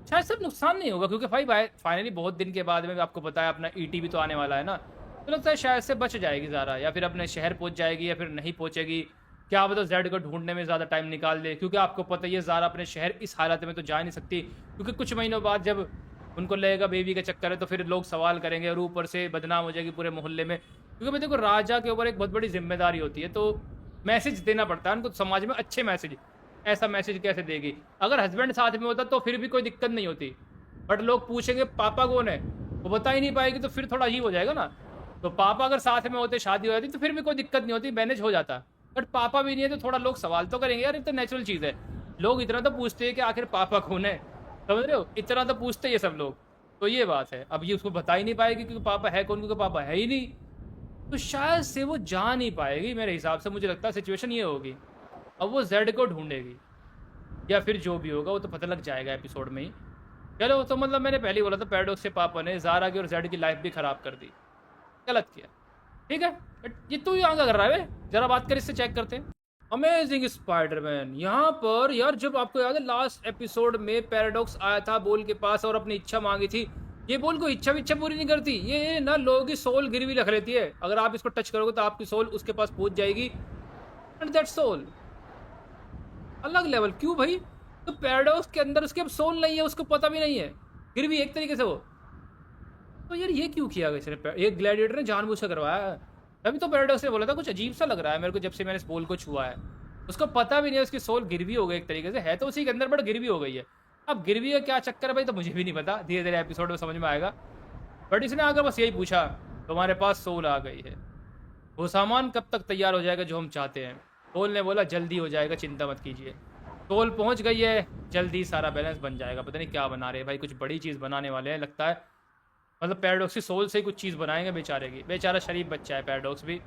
शायद सब नुकसान नहीं होगा, क्योंकि भाई फाइनली बहुत दिन के बाद में आपको पता है अपना ईटी भी तो आने वाला है ना, तो लगता है शायद से बच जाएगी ज़ारा, या फिर अपने शहर पहुंच जाएगी या फिर नहीं पहुंचेगी, क्या पता जेड को ढूंढने में ज़्यादा टाइम निकाल दे, क्योंकि आपको पता ही है ज़ारा अपने शहर इस हालत में तो जा नहीं सकती, क्योंकि कुछ महीनों बाद जब उनको लगेगा बेबी का चक्कर है तो फिर लोग सवाल करेंगे और ऊपर से बदनाम हो जाएगी पूरे मोहल्ले में, क्योंकि भाई देखो राजा के ऊपर एक बहुत बड़ी जिम्मेदारी होती है, तो मैसेज देना पड़ता है उनको समाज में, अच्छे मैसेज। ऐसा मैसेज कैसे देगी? अगर हस्बैंड साथ में होता तो फिर भी कोई दिक्कत नहीं होती, बट लोग पूछेंगे पापा कौन है, वो बता ही नहीं पाएगी तो फिर थोड़ा अजीब हो जाएगा ना। तो पापा अगर साथ में होते, शादी हो जाती तो फिर भी कोई दिक्कत नहीं होती, मैनेज हो जाता, बट पापा भी नहीं है तो थोड़ा लोग सवाल तो करेंगे यार, ये तो नेचुरल चीज़ है। लोग इतना तो पूछते हैं कि आखिर पापा कौन है, समझ रहे हो, इतना तो पूछते ही है सब लोग। तो ये बात है, अब ये उसको बता ही नहीं पाएगी क्योंकि पापा है कौन, क्योंकि पापा है ही नहीं, तो शायद से वो जा नहीं पाएगी। मेरे हिसाब से मुझे लगता है सिचुएशन ये होगी, अब वो जेड को ढूंढेगी या फिर जो भी होगा वो तो पता लग जाएगा एपिसोड में ही। चलो, तो मतलब मैंने पहले ही बोला था पैराडॉक्स के पापा ने ज़ारा की और जेड की लाइफ भी ख़राब कर दी, गलत किया, ठीक है, बट ये तू यहाँ क्या कर रहा है? जरा बात कर, इससे चेक करते हैं। अमेजिंग स्पाइडरमैन यहाँ पर यार, जब आपको याद है लास्ट एपिसोड में पैराडॉक्स आया था बोल के पास और अपनी इच्छा मांगी थी, ये बोल को इच्छा विच्छा पूरी नहीं करती, ये ना लोगों की सोल गिरवी रख लेती है, अगर आप इसको टच करोगे तो आपकी सोल उसके पास पहुंच जाएगी, एंड दैट सोल अलग लेवल। क्यों भाई? तो पैराडॉक्स के अंदर उसके अब सोल नहीं है, उसको पता भी नहीं है, फिर भी एक तरीके से वो, तो यार ये क्यों किया गया? ये ग्लैडिएटर ने जानबूझ कर करवाया। अभी तो पैराडॉक्स ने बोला था कुछ अजीब सा लग रहा है मेरे को जब से मैंने इस बोल को छुआ है, उसको पता भी नहीं है, उसकी सोल गिरवी हो गई एक तरीके से, है तो उसी के अंदर बट गिरवी हो गई है। अब गिरवी का क्या चक्कर है भाई, तो मुझे भी नहीं पता, धीरे धीरे एपिसोड में समझ में आएगा, बट इसने आकर बस यही पूछा तुम्हारे पास सोल आ गई है, वो सामान कब तक तैयार हो जाएगा जो हम चाहते हैं? सोल ने बोला जल्दी हो जाएगा, चिंता मत कीजिए, सोल पहुंच गई है, जल्दी सारा बैलेंस बन जाएगा। पता नहीं क्या बना रहे हैं भाई, कुछ बड़ी चीज़ बनाने वाले हैं लगता है, मतलब पैराडॉक्स की सोल से ही कुछ चीज़ बनाएंगे बेचारे की, बेचारा शरीफ बच्चा है पैराडॉक्स भी।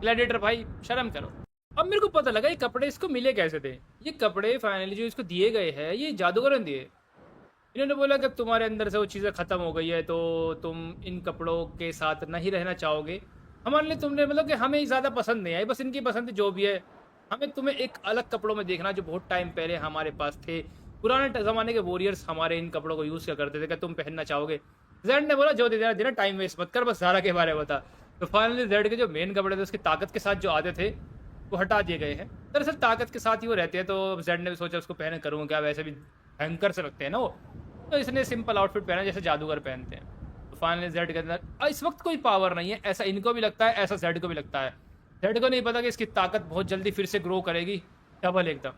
ग्लैडिएटर भाई शर्म करो। अब मेरे को पता लगा ये कपड़े इसको मिले कैसे थे, ये कपड़े फाइनली जो इसको दिए गए हैं ये जादूगर ने दिए। इन्होंने बोला कि तुम्हारे अंदर से वो चीज़ें ख़त्म हो गई है तो तुम इन कपड़ों के साथ नहीं रहना चाहोगे, हमारे लिए तुमने मतलब कि हमें ज़्यादा पसंद नहीं आई, बस इनकी पसंद जो भी है, हमें तुम्हें एक अलग कपड़ों में देखना जो बहुत टाइम पहले हमारे पास थे, पुराने ज़माने के वॉरियर्स हमारे इन कपड़ों को यूज़ क्या करते थे, क्या तुम पहनना चाहोगे? जेड ने बोला जो दे देना, टाइम वेस्ट मत कर, बस ज़ारा के बारे में बता। तो फाइनली जेड के जो मेन कपड़े थे उसकी ताकत के साथ जो आते थे वो हटा दिए गए हैं, दरअसल ताकत के साथ ही वो रहते हैं, तो जेड ने भी सोचा उसको पहने करूँगा क्या, वैसे भी भयंकर से लगते हैं ना वो, तो इसने सिंपल आउटफिट पहना जैसे जादूगर पहनते हैं। तो फाइनली जेड के अंदर इस वक्त कोई पावर नहीं है, ऐसा इनको भी लगता है, ऐसा जेड को भी लगता है। जेड को नहीं पता कि इसकी ताकत बहुत जल्दी फिर से ग्रो करेगी, डबल एकदम,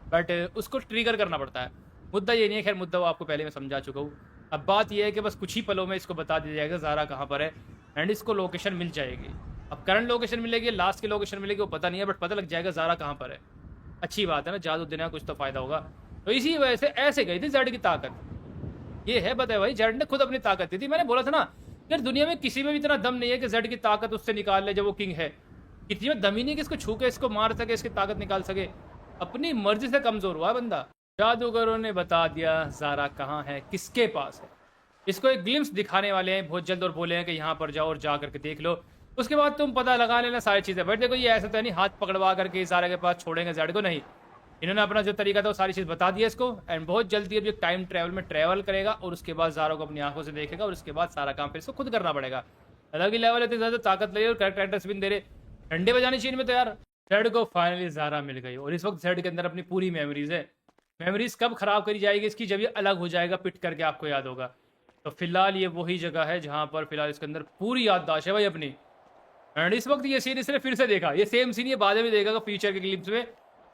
बट उसको ट्रिगर करना पड़ता है। मुद्दा ये नहीं है, खैर मुद्दा वो आपको पहले मैं समझा चुका हूँ। अब बात यह है कि बस कुछ ही पलों में इसको बता दिया जाएगा ज़ारा कहाँ पर है, एंड इसको लोकेशन मिल जाएगी। अब करंट लोकेशन मिलेगी, लास्ट की लोकेशन मिलेगी वो पता नहीं है, बट पता लग जाएगा ज़ारा कहाँ पर है। अच्छी बात है ना, जादू देने का कुछ तो फ़ायदा होगा। तो इसी वजह से ऐसे गई थी जेड की ताकत, ये है बताए भाई, जेड ने खुद अपनी ताकत दी थी। मैंने बोला था ना यार, दुनिया में किसी में भी इतना दम नहीं है कि जेड की ताकत उससे निकाल ले जब वो किंग है, किसी में दम ही नहीं कि इसको छू के इसको मार सके, इसकी ताकत निकाल सके, अपनी मर्जी से कमज़ोर हुआ बंदा। जादूगरों ने बता दिया ज़ारा कहाँ है, किसके पास है, इसको एक ग्लिम्स दिखाने वाले हैं बहुत जल्द और बोले हैं कि यहाँ पर जाओ और जा करके देख लो, उसके बाद तुम पता लगा लेना सारी चीज़ें। बट देखो ये ऐसा तो नहीं हाथ पकड़वा करके ज़ारा के पास छोड़ेंगे जेड को, नहीं, इन्होंने अपना जो तरीका था वो सारी चीज़ बता दिया इसको, एंड बहुत जल्दी अब ये टाइम ट्रैवल में ट्रैवल करेगा और उसके बाद ज़ारा को अपनी आंखों से देखेगा और उसके बाद सारा काम फिर इसको खुद करना पड़ेगा। अलग ही लेवल है, इतनी ज़्यादा ताकत लगी और करेक्ट एक्टर्स भी दे रहे, डंडे बजाने चीन में तो यार। जेड को फाइनली ज़ारा मिल गई और इस वक्त जेड के अंदर अपनी पूरी मेमोरीज है, मेमोरीज कब खराब करी जाएगी इसकी, जब ये अलग हो जाएगा पिट करके, आपको याद होगा। तो फिलहाल ये वही जगह है जहाँ पर फिलहाल इसके अंदर पूरी याददाश्त है भाई अपनी। एंड इस वक्त ये सीन इसने फिर से देखा, ये सेम सीन ये बाद में देखेगा फ्यूचर के क्लिप्स में,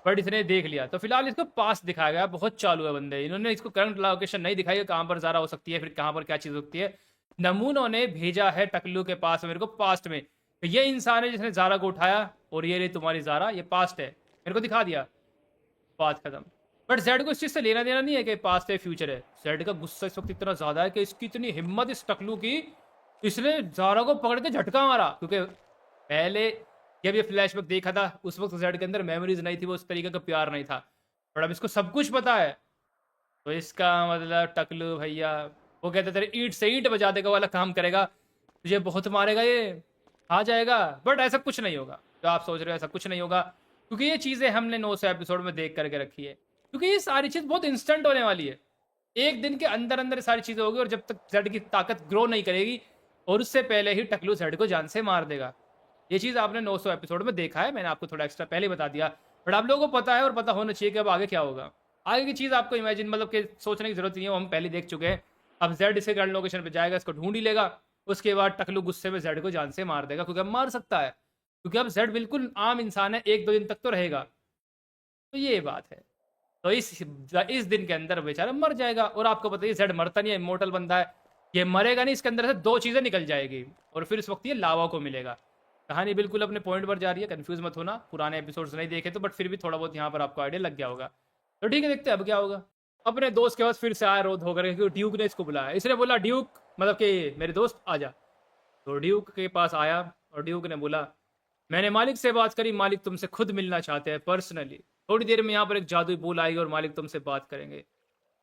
बट इसने देख लिया। तो फिलहाल इसको पास दिखाया गया, बहुत चालू है बंदे। इन्होंने इसको करंट लोकेशन नहीं दिखाई है कहाँ पर ज़ारा हो सकती है, फिर कहाँ पर क्या चीज़ हो सकती है। नमूनों ने भेजा है टकलू के पास मेरे को पास्ट में, तो ये इंसान है जिसने ज़ारा को उठाया, और ये रही तुम्हारी ज़ारा, ये पास्ट है, मेरे को दिखा दिया, बात खत्म। बट जेड को इस चीज़ से लेना देना नहीं है कि पास्ट है फ्यूचर है। जेड का गुस्सा इस वक्त इतना ज़्यादा है कि इसकी इतनी हिम्मत इस टकलू की, इसने ज़ारा को पकड़ के झटका मारा। क्योंकि पहले जब ये फ्लैशबैक देखा था उस वक्त जेड के अंदर मेमोरीज नहीं थी, वो उस तरीके का प्यार नहीं था, बट अब इसको सब कुछ पता है। तो इसका मतलब टकलू भैया, वो कहते तेरे ईंट से ईंट बजा देगा वाला काम करेगा, तुझे बहुत मारेगा, ये आ जाएगा। बट ऐसा कुछ नहीं होगा जो आप सोच रहे हो, ऐसा कुछ नहीं होगा, क्योंकि ये चीज़ें हमने 900 एपिसोड में देख करके रखी है। क्योंकि ये सारी चीज़ बहुत इंस्टेंट होने वाली है, एक दिन के अंदर अंदर सारी चीज़ें होगी, और जब तक जेड की ताकत ग्रो नहीं करेगी, और उससे पहले ही टकलू जेड को जान से मार देगा। ये चीज़ आपने 900 एपिसोड में देखा है, मैंने आपको थोड़ा एक्स्ट्रा पहले बता दिया, बट आप लोगों को पता है और पता होना चाहिए कि अब आगे क्या होगा। आगे की चीज़ आपको इमेजिन मतलब कि सोचने की जरूरत नहीं है, वो हम पहले देख चुके हैं। अब जेड इसके करंट लोकेशन पे जाएगा, इसको ढूंढ ही लेगा, उसके बाद टकलू गुस्से में जेड को जान से मार देगा, क्योंकि अब मार सकता है, क्योंकि अब जेड बिल्कुल आम इंसान है, 1-2 दिन तक तो रहेगा। तो ये बात है। तो इस दिन के अंदर बेचारा मर जाएगा, और आपको पता है जेड मरता नहीं है, इमोर्टल बंदा है, ये मरेगा नहीं, इसके अंदर से 2 चीज़ें निकल जाएगी, और फिर इस वक्त ये लावा को मिलेगा। कहानी बिल्कुल अपने पॉइंट पर जा रही है, कंफ्यूज मत होना, पुराने एपिसोड्स नहीं देखे तो, बट फिर भी थोड़ा बहुत यहाँ पर आपको आइडिया लग गया होगा। तो ठीक है, देखते हैं अब क्या होगा। अपने दोस्त के पास फिर से आया रोध होकर, क्योंकि ड्यूक ने इसको बुलाया। इसने बोला ड्यूक मतलब कि मेरे दोस्त आ जा। तो ड्यूक के पास आया, और ड्यूक ने बोला मैंने मालिक से बात करी, मालिक तुमसे खुद मिलना चाहते हैं पर्सनली, थोड़ी देर में यहाँ पर एक जादुई बोल आएगी और मालिक तुमसे बात करेंगे।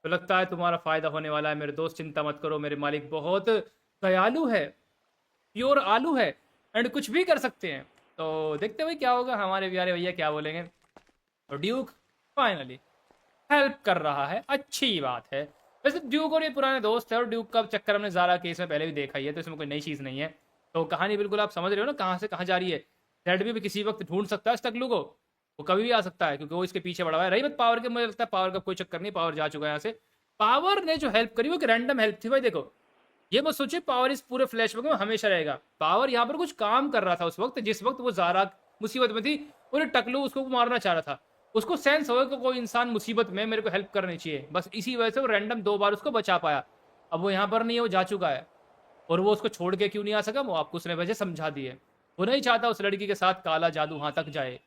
तो लगता है तुम्हारा फ़ायदा होने वाला है मेरे दोस्त, चिंता मत करो, मेरे मालिक बहुत दयालु है, प्योर आलू है, एंड कुछ भी कर सकते हैं। तो देखते हुए क्या होगा, हमारे प्यारे भैया क्या बोलेंगे। तो ड्यूक फाइनली हेल्प कर रहा है, अच्छी बात है। वैसे ड्यूक और ये पुराने दोस्त है, और ड्यूक का चक्कर हमने ज़ारा केस में पहले भी देखा ही है, तो इसमें कोई नई चीज़ नहीं है। तो कहानी बिल्कुल आप समझ रहे हो ना कहाँ से कहाँ जा रही है। जेड भी किसी वक्त ढूंढ सकता है इस टकलू को, वो कभी भी आ सकता है, क्योंकि वो इसके पीछे पड़ा हुआ है। रही बात पावर के, मुझे लगता है पावर का कोई चक्कर नहीं, पावर जा चुका है यहाँ से। पावर ने जो हेल्प करी वो एक रैंडम हेल्प थी भाई। देखो ये मत सोचिए पावर इस पूरे फ्लैशबैक में हमेशा रहेगा, पावर यहाँ पर कुछ काम कर रहा था उस वक्त, जिस वक्त वो ज़ारा मुसीबत में थी और ये टकलू उसको मारना चाह रहा था। उसको सेंस होगा कि कोई इंसान मुसीबत में मेरे को हेल्प करनी चाहिए, बस इसी वजह से वो रैंडम 2 बार उसको बचा पाया। अब वो यहाँ पर नहीं है, वो जा चुका है, और वो उसको छोड़ के क्यों नहीं आ सका, वो आपको उसने वजह समझा दी है। वो नहीं चाहता उस लड़की के साथ काला जादू वहाँ तक जाए।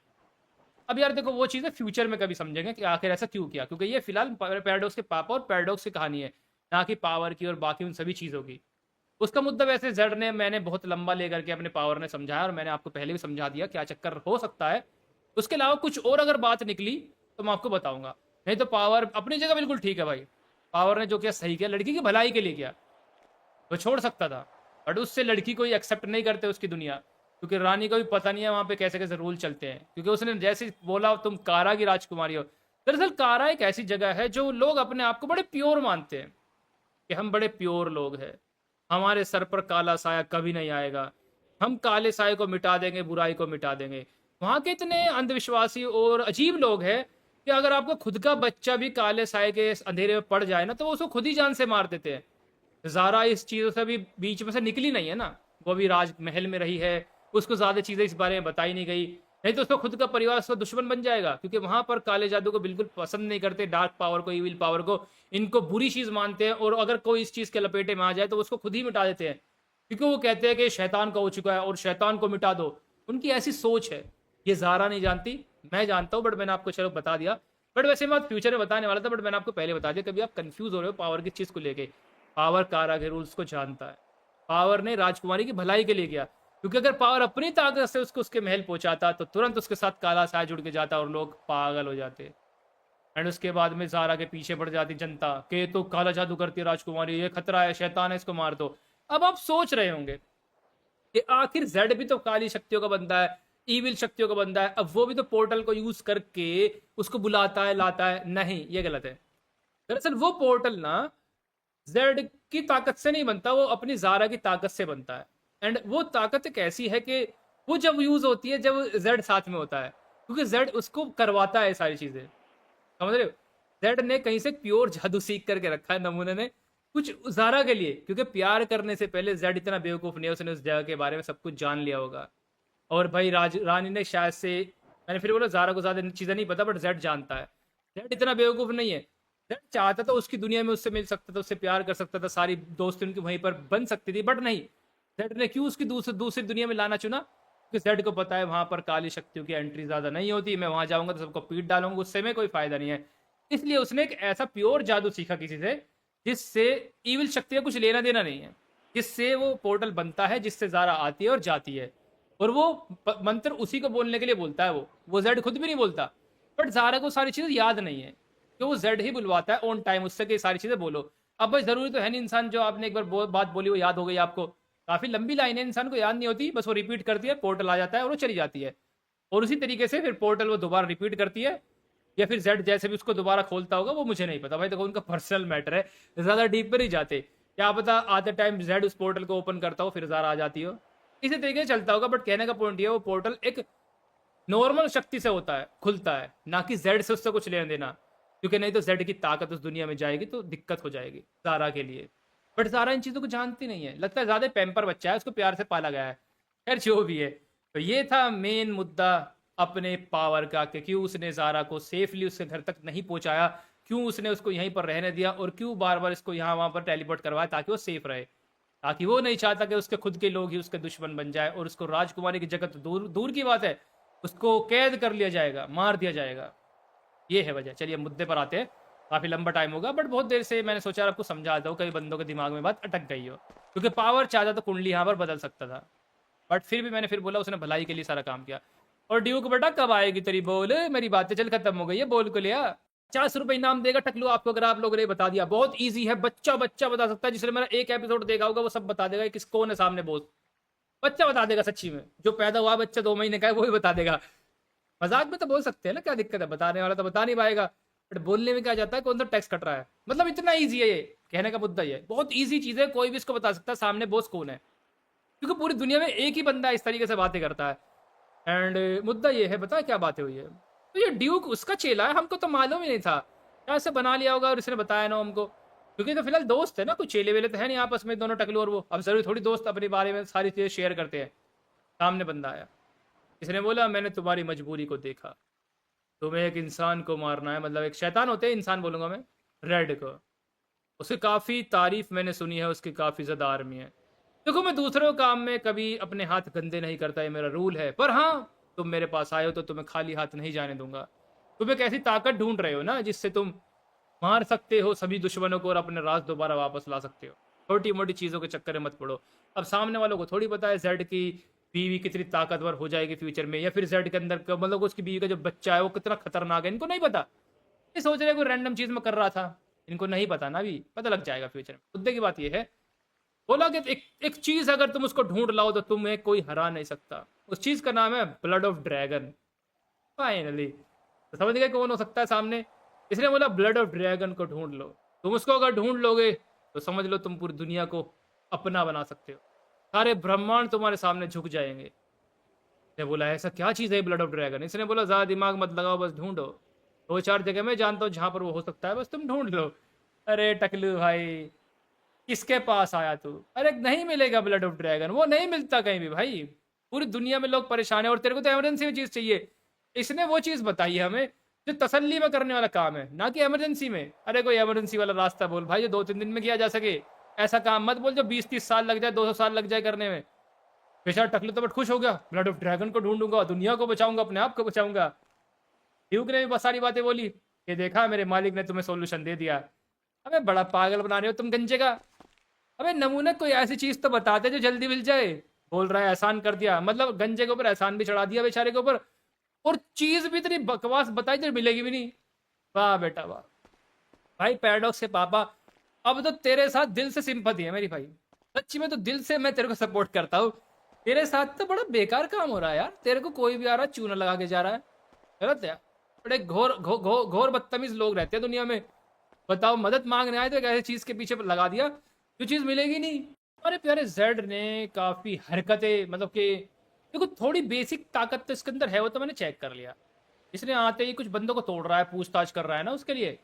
अब यार देखो वो चीज़ें फ्यूचर में कभी समझेंगे कि आखिर ऐसा क्यों किया, क्योंकि ये फिलहाल पैराडॉक्स के पापा और पैराडॉक्स की कहानी है, ना कि पावर की और बाकी उन सभी चीज़ों की। उसका मुद्दा वैसे जेड ने मैंने बहुत लंबा लेकर के अपने पावर ने समझाया, और मैंने आपको पहले भी समझा दिया क्या चक्कर हो सकता है। उसके अलावा कुछ और अगर बात निकली तो मैं आपको बताऊंगा, नहीं तो पावर अपनी जगह बिल्कुल ठीक है भाई। पावर ने जो किया सही किया, लड़की की भलाई के लिए किया, वो छोड़ सकता था, बट उससे लड़की को ही एक्सेप्ट नहीं करते उसकी दुनिया, क्योंकि रानी को भी पता नहीं है वहाँ पे कैसे कैसे रूल चलते हैं। क्योंकि उसने जैसे बोला तुम कारा की राजकुमारी हो, दरअसल कारा एक ऐसी जगह है जो लोग अपने आप को बड़े प्योर मानते हैं कि हम बड़े प्योर लोग हैं, हमारे सर पर काला साया कभी नहीं आएगा, हम काले साये को मिटा देंगे, बुराई को मिटा देंगे। वहाँ के इतने अंधविश्वासी और अजीब लोग हैं कि अगर आपको खुद का बच्चा भी काले साये के अंधेरे में पड़ जाए ना, तो वो उसको खुद ही जान से मार देते हैं। ज़ारा इस चीज़ों से भी बीच में से निकली नहीं है ना, वो भी राजमहल में रही है, उसको ज़्यादा चीज़ें इस बारे में बताई नहीं गई, नहीं तो उसका खुद का परिवार उसका दुश्मन बन जाएगा। क्योंकि वहाँ पर काले जादू को बिल्कुल पसंद नहीं करते, डार्क पावर को, इविल पावर को, इनको बुरी चीज़ मानते हैं, और अगर कोई इस चीज़ के लपेटे में आ जाए तो उसको खुद ही मिटा देते हैं, क्योंकि वो कहते हैं कि शैतान का हो चुका है और शैतान को मिटा दो। उनकी ऐसी सोच है, ये ज़ारा नहीं जानती, मैं जानता हूँ, बट मैंने आपको चलो बता दिया। बट वैसे मैं फ्यूचर में बताने वाला था, बट मैंने आपको पहले बता दिया, कभी आप कंफ्यूज हो रहे हो पावर की चीज़ को लेके। पावर कारा के रूल्स को जानता है, पावर ने राजकुमारी की भलाई के लिए किया, क्योंकि अगर पावर अपनी ताकत से उसको उसके महल पहुंचाता तो तुरंत उसके साथ काला साया जुड़ के जाता और लोग पागल हो जाते, एंड उसके बाद में ज़ारा के पीछे पड़ जाती जनता कि तो काला जादू करती है राजकुमारी, ये खतरा है, शैतान है, इसको मार दो। अब आप सोच रहे होंगे कि आखिर जेड भी तो काली शक्तियों का बंदा है, ईविल शक्तियों का बंदा है, अब वो भी तो पोर्टल को यूज करके उसको बुलाता है, लाता है। नहीं, ये गलत है। दरअसल वो पोर्टल ना जेड की ताकत से नहीं बनता, वो अपनी ज़ारा की ताकत से बनता है। एंड वो ताकत एक ऐसी है कि वो जब यूज होती है जब जेड साथ में होता है, क्योंकि जेड उसको करवाता है सारी चीजें, समझ रहे हो। जेड ने कहीं से प्योर जादू सीख करके रखा है नमूने ने, कुछ ज़ारा के लिए, क्योंकि प्यार करने से पहले जेड इतना बेवकूफ़ नहीं है, उसने उस जगह के बारे में सब कुछ जान लिया होगा। और भाई रानी ने शायद से, मैंने फिर बोला ज़ारा को ज़्यादा चीज़ें नहीं पता, बट जेड जानता है। जेड इतना बेवकूफ़ नहीं है। जेड चाहता था उसकी दुनिया में उससे मिल सकता था, उससे प्यार कर सकता था, सारी दोस्ती उनकी वहीं पर बन सकती थी, बट नहीं। जेड ने क्यों उसकी दूसरी दुनिया में लाना चुना? क्योंकि जेड को पता है वहाँ पर काली शक्तियों की एंट्री ज़्यादा नहीं होती, मैं वहाँ जाऊँगा तो सबको पीट डालूंगा, उससे में कोई फ़ायदा नहीं है। इसलिए उसने एक ऐसा प्योर जादू सीखा किसी से, जिससे इविल शक्ति का कुछ लेना देना नहीं है, जिससे वो पोर्टल बनता है, जिससे ज़ारा आती है और जाती है। और वो मंत्र उसी को बोलने के लिए बोलता है, वो जेड खुद भी नहीं बोलता, बट ज़ारा को सारी चीज़ें याद नहीं है, तो वो जेड ही बुलवाता है ऑन टाइम उससे कि सारी चीज़ें बोलो। अब भाई ज़रूरी तो है नहीं इंसान जो आपने एक बार बात बोली वो याद हो गई आपको, काफ़ी लंबी लाइन है, इंसान को याद नहीं होती, बस वो रिपीट करती है, पोर्टल आ जाता है और वो चली जाती है। और उसी तरीके से फिर पोर्टल वो दोबारा रिपीट करती है, या फिर जेड जैसे भी उसको दोबारा खोलता होगा वो मुझे नहीं पता भाई, देखो उनका पर्सनल मैटर है, ज़्यादा डीप पर ही जाते, क्या पता आते टाइम जेड उस पोर्टल को ओपन करता हो फिर ज़ारा आ जाती हो, इसी तरीके से चलता होगा। बट कहने का पॉइंट ये है, वो पोर्टल एक नॉर्मल शक्ति से होता है, खुलता है, ना कि जेड से उससे कुछ लेना देना, क्योंकि नहीं तो जेड की ताकत उस दुनिया में जाएगी तो दिक्कत हो जाएगी ज़ारा के लिए। बट ज़ारा इन चीज़ों को जानती नहीं है, लगता है ज़्यादा पैम्पर बच्चा है, उसको प्यार से पाला गया है। खैर जो भी है, तो ये था मेन मुद्दा अपने पावर का, कि क्यों उसने ज़ारा को सेफली उसके घर तक नहीं पहुंचाया, क्यों उसने उसको यहीं पर रहने दिया, और क्यों बार बार इसको यहाँ वहाँ पर टेलीपोर्ट करवाया ताकि वो सेफ रहे, ताकि वो नहीं चाहता कि उसके खुद के लोग ही उसके दुश्मन बन जाए, और उसको राजकुमारी की जगह तो दूर दूर की बात है, उसको कैद कर लिया जाएगा, मार दिया जाएगा। ये है वजह। चलिए मुद्दे पर आते हैं, काफ़ी लंबा टाइम होगा, बट बहुत देर से मैंने सोचा आपको समझाता हूँ, कई बंदों के दिमाग में बात अटक गई हो, क्योंकि पावर चाहता तो कुंडली यहाँ पर बदल सकता था, बट फिर भी मैंने फिर बोला उसने भलाई के लिए सारा काम किया। और ड्यूक बेटा कब आएगी तेरी बोल, मेरी बातें चल खत्म हो गई है, बोल को लिया। 50 रुपये इनाम देगा टकलू आपको अगर आप लोगों ने बता दिया। बहुत ईजी है, बच्चा बच्चा बता सकता है, जिसने मेरा एक एपिसोड देखा होगा वो सब बता देगा किस कौन है सामने बोल। बच्चा बता देगा सच्ची में, जो पैदा हुआ बच्चा 2 महीने का है वो ही बता देगा। मजाक में तो बोल सकते हैं ना, क्या दिक्कत है, बताने वाला तो बता नहीं पाएगा, बट बोलने में क्या जाता है, कौन सा टैक्स कट रहा है, मतलब इतना ईजी है ये, कहने का मुद्दा ये बहुत ईजी चीज़ है, कोई भी इसको बता सकता है सामने बॉस कौन है, क्योंकि पूरी दुनिया में एक ही बंदा इस तरीके से बातें करता है। एंड मुद्दा ये है, बता क्या बातें हुई है, तो ये ड्यूक उसका चेला है, हमको तो मालूम ही नहीं था, क्या ऐसे बना लिया होगा और इसने बताया ना हमको, क्योंकि तो फिलहाल दोस्त है ना, कुछ चेले वेले तो है नहीं आपस में दोनों टकलू और वो, अब जरूरी थोड़ी दोस्त अपने बारे में सारी चीज़ें शेयर करते हैं। सामने बंदा आया, इसने बोला मैंने तुम्हारी मजबूरी को देखा, तुम्हें एक इंसान को मारना है, मतलब एक शैतान होते हैं इंसान बोलूँगा मैं, रेड को, उसकी काफ़ी तारीफ मैंने सुनी है, उसकी काफ़ी ज़्यादा आर्मी है। देखो मैं दूसरों काम में कभी अपने हाथ गंदे नहीं करता, ये मेरा रूल है, पर हाँ तुम मेरे पास आए हो तो तुम्हें खाली हाथ नहीं जाने दूंगा। तुम एक ऐसी ताकत ढूंढ रहे हो ना जिससे तुम मार सकते हो सभी दुश्मनों को और अपने राज दोबारा वापस ला सकते हो, छोटी मोटी चीज़ों के चक्कर में मत पड़ो। अब सामने वालों को थोड़ी पता है जेड की बीवी कितनी ताकतवर हो जाएगी फ्यूचर में, या फिर जेड के अंदर मतलब उसकी बीवी का जो बच्चा है वो कितना खतरनाक है, इनको नहीं पता, ये सोच रहे कोई रैंडम चीज़ में कर रहा था, इनको नहीं पता ना, अभी पता लग जाएगा फ्यूचर में। मुद्दे की बात ये है, बोला कि एक चीज अगर तुम उसको ढूंढ लाओ तो तुम्हें कोई हरा नहीं सकता, उस चीज का नाम है ब्लड ऑफ ड्रैगन। फाइनली तो समझ गए कौन हो सकता है सामने, इसने बोला ब्लड ऑफ ड्रैगन को ढूंढ लो, तुम उसको अगर ढूंढ लोगे तो समझ लो तुम पूरी दुनिया को अपना बना सकते हो, सारे ब्रह्मांड तुम्हारे सामने झुक जाएंगे। इसने बोला ऐसा क्या चीज़ है ब्लड ऑफ ड्रैगन, इसने बोला ज़्यादा दिमाग मत लगाओ, बस ढूंढो, 2-4 जगह मैं जानता हूँ जहाँ पर वो हो सकता है, बस तुम ढूंढ लो। अरे टकलू भाई किसके पास आया तू, अरे नहीं मिलेगा ब्लड ऑफ ड्रैगन, वो नहीं मिलता कहीं भी भाई, पूरी दुनिया में लोग परेशान है और तेरे को तो इमरजेंसी में चीज़ चाहिए। इसने वो चीज़ बताई है हमें जो तसल्ली में करने वाला काम है, ना कि इमरजेंसी में। अरे कोई इमरजेंसी वाला रास्ता बोल भाई जो 2-3 दिन में किया जा सके, ऐसा काम मत बोल जो 20-30 साल लग जाए, 200 साल लग जाए करने में। बेचारा टकलू तो बट खुश हो गया, ब्लड ऑफ ड्रैगन को ढूंढूंगा, दुनिया को बचाऊंगा, अपने आप को बचाऊंगा। ड्यूक ने भी बहुत सारी बातें बोली, ये देखा मेरे मालिक ने तुम्हें सोल्यूशन दे दिया। अबे बड़ा पागल बना रहे हो तुम गंजे का, अबे नमूने कोई ऐसी चीज तो बताते जो जल्दी मिल जाए। बोल रहा है एहसान कर दिया, मतलब गंजे के ऊपर एहसान भी चढ़ा दिया बेचारे के ऊपर, और चीज भी इतनी बकवास बताई जो मिलेगी भी नहीं। वाह बेटा वाह भाई, पैराडॉक्स के पापा अब तो तेरे साथ दिल से सिंपैथी है मेरी भाई, सच्ची में तो दिल से मैं तेरे को सपोर्ट करता हूँ। तेरे साथ तो बड़ा बेकार काम हो रहा है यार, तेरे को कोई भी आ रहा है चूना लगा के जा रहा है, गलत है यार। बड़े घोर घोर घोर बदतमीज लोग रहते हैं दुनिया में। बताओ मदद मांगने आए तो एक ऐसी चीज के पीछे लगा दिया जो चीज मिलेगी नहीं। हमारे प्यारे जेड ने काफी हरकतें, मतलब कि देखो थोड़ी बेसिक ताकत तो इसके अंदर है, वो तो मैंने चेक कर लिया। इसने आते ही कुछ बंदों को तोड़ रहा है, पूछताछ कर रहा है ना उसके लिए,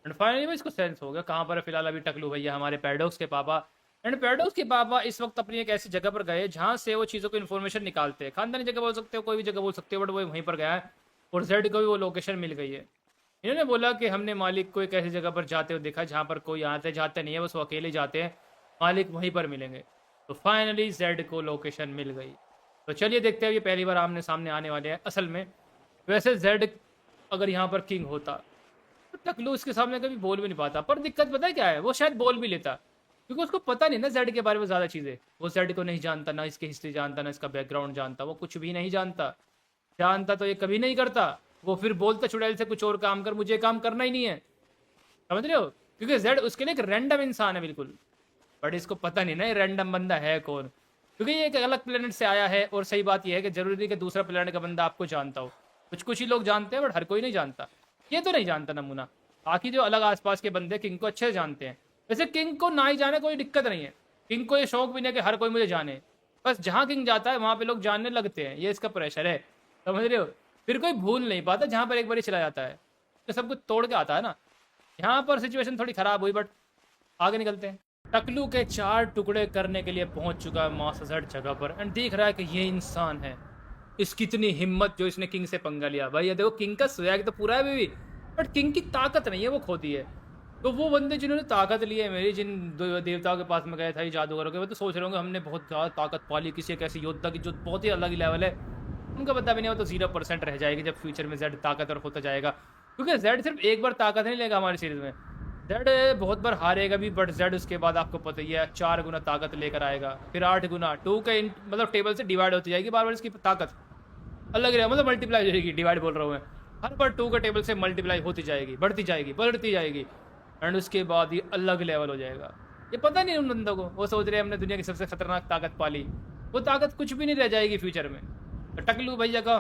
एंड फाइनली भाई इसको सेंस हो गया कहाँ पर है फिलहाल अभी टकलू भैया हमारे पैराडॉक्स के पापा। एंड पैराडॉक्स के पापा इस वक्त अपनी एक ऐसी जगह पर गए जहाँ से वो चीज़ों को इन्फॉर्मेशन निकालते हैं, खानदानी जगह बोल सकते हो, कोई भी जगह बोल सकते हो, बट वो वहीं पर गया है और जेड को भी वो लोकेशन मिल गई है। इन्होंने बोला कि हमने मालिक को एक ऐसी जगह पर जाते हुए देखा जहाँ पर कोई आते जाते नहीं है, बस वो अकेले जाते हैं, मालिक वहीं पर मिलेंगे। तो फाइनली जेड को लोकेशन मिल गई। तो चलिए देखते हैं, ये पहली बार आमने सामने आने वाले हैं असल में। वैसे जेड अगर यहाँ पर किंग होता तो टकलू इसके सामने कभी बोल भी नहीं पाता, पर दिक्कत पता है क्या है, वो शायद बोल भी लेता क्योंकि उसको पता नहीं ना जेड के बारे में ज़्यादा चीज़ें। वो जेड को नहीं जानता, ना इसकी हिस्ट्री जानता, ना इसका बैकग्राउंड जानता, वो कुछ भी नहीं जानता। जानता तो ये कभी नहीं करता, वो फिर बोलता चुड़ैल से कुछ और काम कर, मुझे काम करना ही नहीं है, समझ रहे हो, क्योंकि जेड उसके लिए एक रैंडम इंसान है बिल्कुल। बट इसको पता नहीं ना ये रैंडम बंदा है कौन, क्योंकि ये एक अलग प्लेनेट से आया है। और सही बात यह है कि जरूरी नहीं कि दूसरा प्लेनेट का बंदा आपको जानता हो, कुछ कुछ ही लोग जानते हैं बट हर कोई नहीं जानता। ये तो नहीं जानता नमूना, बाकी जो अलग आसपास के बंदे किंग को अच्छे से जानते हैं। वैसे किंग को ना ही जाने कोई दिक्कत नहीं है, किंग को ये शौक भी नहीं है कि हर कोई मुझे जाने, बस जहाँ किंग जाता है वहाँ पे लोग जानने लगते हैं, ये इसका प्रेशर है, समझ रहे हो। फिर कोई भूल नहीं पाता जहाँ पर एक बार चला जाता है, तो सब कुछ तोड़ के आता है ना। यहाँ पर सिचुएशन थोड़ी खराब हुई, बट आगे निकलते हैं। टकलू के 4 टुकड़े करने के लिए पहुंच चुका है मास्टर जेड जगह पर एंड देख रहा है कि ये इंसान है, इसकी इतनी हिम्मत जो इसने किंग से पंगा लिया। भाई ये देखो किंग का स्वैग तो पूरा है बेबी, बट किंग की ताकत नहीं है, वो खोती है। तो वो बंदे जिन्होंने ताकत ली है मेरी, जिन देवताओं के पास में गए था, जादूगरों के, वो तो सोच रहे होंगे हमने बहुत ज़्यादा ताकत पाली किसी एक ऐसे योद्धा की जो बहुत ही अलग ही लेवल है। उनका पता भी नहीं, वो तो 0% रह जाएगी जब फ्यूचर में जेड ताकतवर होता जाएगा, क्योंकि जेड सिर्फ एक बार ताकत नहीं लेगा हमारी सीरीज में, जेड बहुत बार हारेगा भी, बट जेड उसके बाद आपको पता ही है 4 गुना ताकत लेकर आएगा, फिर 8 गुना, 2 के मतलब टेबल से डिवाइड होती जाएगी बार बार इसकी ताकत, अलग रहेगा, मतलब मल्टीप्लाई हो जाएगी, डिवाइड बोल रहा हूँ मैं, हर बार 2 का टेबल से मल्टीप्लाई होती जाएगी, बढ़ती जाएगी, बढ़ती जाएगी, एंड उसके बाद ये अलग लेवल हो जाएगा। ये पता नहीं उन बंदों को, वो सोच रहे हैं हमने दुनिया की सबसे खतरनाक ताकत पाली, वो ताकत कुछ भी नहीं रह जाएगी फ्यूचर में। तो टकलू भैया का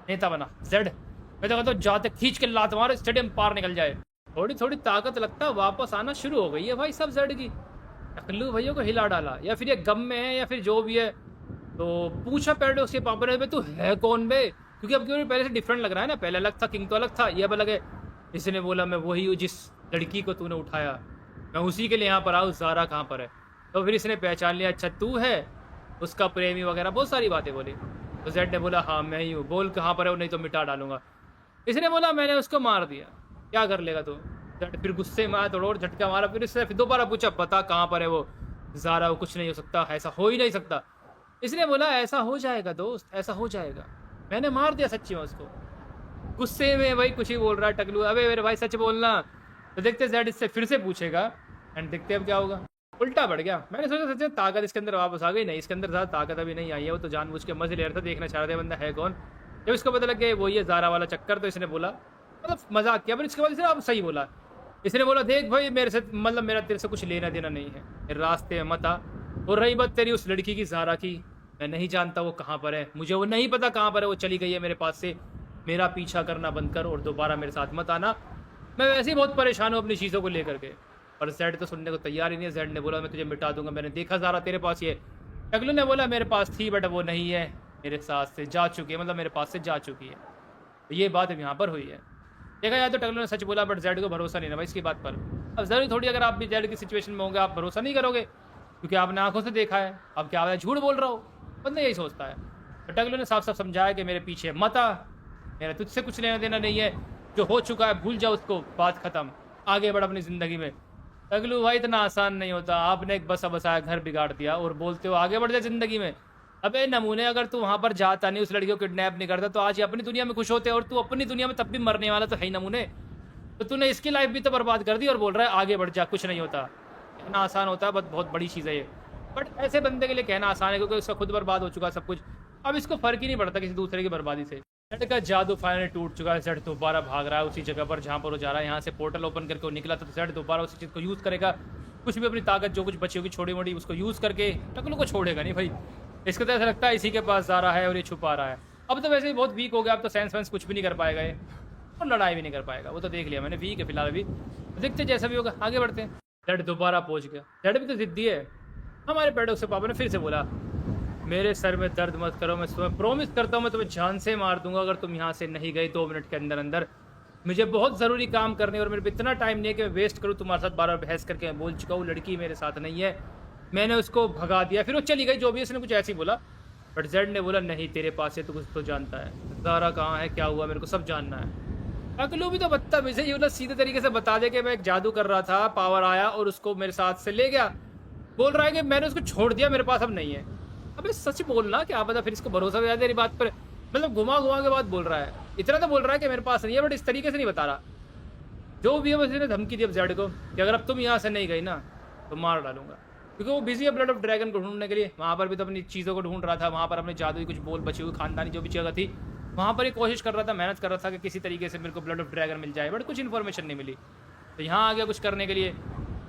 नेता बना जेड, मैं तो कहता हूँ जाते खींच के लात मारो, स्टेडियम पार निकल जाए। थोड़ी थोड़ी ताकत लगता है वापस आना शुरू हो गई है भाई सब जेड की, टकलू भैया को हिला डाला, या फिर ये गम में है या फिर जो भी है। तो पूछा पैराडॉक्स के पापा ने, तू है कौन बे, क्योंकि अब क्यों पहले से डिफरेंट लग रहा है ना, पहले अलग था, किंग तो अलग था, ये अब अलग है। इसने बोला मैं वही हूँ जिस लड़की को तूने उठाया, मैं उसी के लिए यहाँ पर आऊँ, ज़ारा कहाँ पर है। तो फिर इसने पहचान लिया, अच्छा तू है उसका प्रेमी वगैरह, बहुत सारी बातें बोली। तो जेड ने बोला हाँ मैं ही हूँ, बोल कहाँ पर है, नहीं तो मिटा डालूंगा। इसने बोला मैंने उसको मार दिया, क्या कर लेगा तू। जेड फिर गुस्से में आया, तो और झटका मारा, फिर इसने फिर दोबारा पूछा पता कहाँ पर है वो ज़ारा, वो कुछ नहीं हो सकता, ऐसा हो ही नहीं सकता। इसने बोला ऐसा हो जाएगा दोस्त, ऐसा हो जाएगा, मैंने मार दिया सच्ची में उसको। गुस्से में भाई कुछ ही बोल रहा है टकलू, अबे मेरे भाई सच बोलना। तो देखते जेड इससे फिर से पूछेगा एंड देखते अब क्या होगा। उल्टा बढ़ गया, मैंने सोचा सच ताकत इसके अंदर वापस आ गई, नहीं इसके अंदर ज़्यादा ताकत अभी नहीं आई है, वो तो जानबूझ के मजे ले रहा था, देखना चाह रहा था बंदा है कौन। जब इसको पता लग गया वो ये ज़ारा वाला चक्कर, तो इसने बोला मतलब मजाक किया, पर इसके बाद इसने अब सही बोला। इसने बोला देख भाई मेरे से मतलब मेरा तेरे से कुछ लेना देना नहीं है, मेरे रास्ते में मत आ। और रही बात तेरी उस लड़की की ज़ारा की, मैं नहीं जानता वो कहाँ पर है, मुझे वो नहीं पता कहाँ पर है, वो चली गई है मेरे पास से, मेरा पीछा करना बंद कर और दोबारा मेरे साथ मत आना, मैं वैसे ही बहुत परेशान हूँ अपनी चीज़ों को लेकर के। पर जेड तो सुनने को तैयार ही नहीं है। जेड ने बोला मैं तुझे मिटा दूंगा, मैंने देखा ज़ारा तेरे पास ही है। टकलू ने बोला मेरे पास थी बट वो नहीं है, मेरे साथ से जा चुकी है, मतलब मेरे पास से जा चुकी है। तो ये बात अब यहाँ पर हुई है। देखा जाए तो टकलू ने सच बोला, बट जेड को भरोसा नहीं ना भाई इसकी बात पर। अब ज़रूरी थोड़ी अगर आप भी जेड की सिचुएशन में होंगे आप भरोसा नहीं करोगे, क्योंकि आपने आंखों से देखा है, अब क्या झूठ बोल रहा हो, बंदा यही सोचता है। तो टकलू ने साफ साफ समझाया कि मेरे पीछे मत आ, मेरा तुझसे कुछ लेना देना नहीं है, जो हो चुका है भूल जाओ उसको, बात खत्म, आगे बढ़ अपनी ज़िंदगी में। टकलू भाई इतना आसान नहीं होता, आपने एक बसा बसाया घर बिगाड़ दिया और बोलते हो आगे बढ़ जाए ज़िंदगी में। अबे नमूने, अगर तू वहाँ पर जाता नहीं, उस लड़की को किडनैप नहीं करता, तो आज ये अपनी दुनिया में खुश होते, और तू अपनी दुनिया में तब भी मरने वाला तो है ही नमूने। तो तूने इसकी लाइफ भी तो बर्बाद कर दी और बोल रहा है आगे बढ़ जा, कुछ नहीं होता। इतना आसान होता है, बहुत बड़ी चीज़ है ये। बट ऐसे बंदे के लिए कहना आसान है क्योंकि उसका खुद बर्बाद हो चुका सब कुछ, अब इसको फ़र्क ही नहीं पड़ता किसी दूसरे की बर्बादी से। जेड का जादू फाइनली टूट चुका है, जेड दोबारा भाग रहा है उसी जगह पर जहाँ पर वो जा रहा है। यहाँ से पोर्टल ओपन करके वो निकला, तो जेड दोबारा उसी चीज़ को यूज़ करेगा, कुछ भी अपनी ताकत जो कुछ बची होगी छोटी मोटी उसको यूज़ करके। टकलू को छोड़ेगा नहीं भाई, इसको तो ऐसा लगता है इसी के पास जा रहा है और ये छुपा रहा है। अब तो वैसे ही बहुत वीक हो गया, अब तो साइंस वाइंस कुछ भी नहीं कर पाएगा ये, और लड़ाई भी नहीं कर पाएगा, वो तो देख लिया मैंने, वीक है फिलहाल अभी। तो देखते जैसा भी होगा, आगे बढ़ते हैं। जेड दोबारा पहुँच गया, जेड भी तो जिद्दी है। हमारे पैराडॉक्स के पापा ने फिर से बोला मेरे सर में दर्द मत करो, मैं तुम्हें प्रॉमिस करता हूँ मैं तुम्हें जान से मार दूंगा अगर तुम यहाँ से नहीं गए 2 मिनट के अंदर अंदर। मुझे बहुत ज़रूरी काम करने और मेरे पे इतना टाइम नहीं है कि मैं वेस्ट करूँ तुम्हारे साथ बार-बार बहस करके। मैं बोल चुका हूँ लड़की मेरे साथ नहीं है। मैंने उसको भगा दिया, फिर वो चली गई जो भी है, उसने कुछ ऐसे ही बोला। बट ज़ेड ने बोला नहीं तेरे पास है, तू कुछ तो जानता है। ज़ारा कहाँ है, क्या हुआ, मेरे को सब जानना है। टकलू भी तो बदतमीज़ है, ये मतलब सीधे तरीके से बता दे कि मैं एक जादू कर रहा था, पावर आया और उसको मेरे साथ से ले गया। बोल रहा है कि मैंने उसको छोड़ दिया, मेरे पास अब नहीं है। अबे सच बोलना, क्या पता फिर इसको भरोसा हो जाए तेरी बात पर। मतलब घुमा-घुमा के बात बोल रहा है। इतना तो बोल रहा है कि मेरे पास नहीं है, बट इस तरीके से नहीं बता रहा। जो भी है बस इसने धमकी दी अब ज़ेड को कि अगर अब तुम यहाँ से नहीं गई ना, तो मार डालूँगा। क्योंकि वो बिज़ी है ब्लड ऑफ ड्रैगन को ढूँढने के लिए। वहाँ पर भी तो अपनी चीज़ों को ढूँढ रहा था, वहाँ पर अपने जादुई कुछ बोल बची हुई खानदानी जो भी जगह थी, वहाँ पर ही कोशिश कर रहा था, मेहनत कर रहा था कि किसी तरीके से मेरे को ब्लड ऑफ ड्रैगन मिल जाए, बट कुछ इन्फॉर्मेशन नहीं मिली। तो यहाँ आ गया कुछ करने के लिए,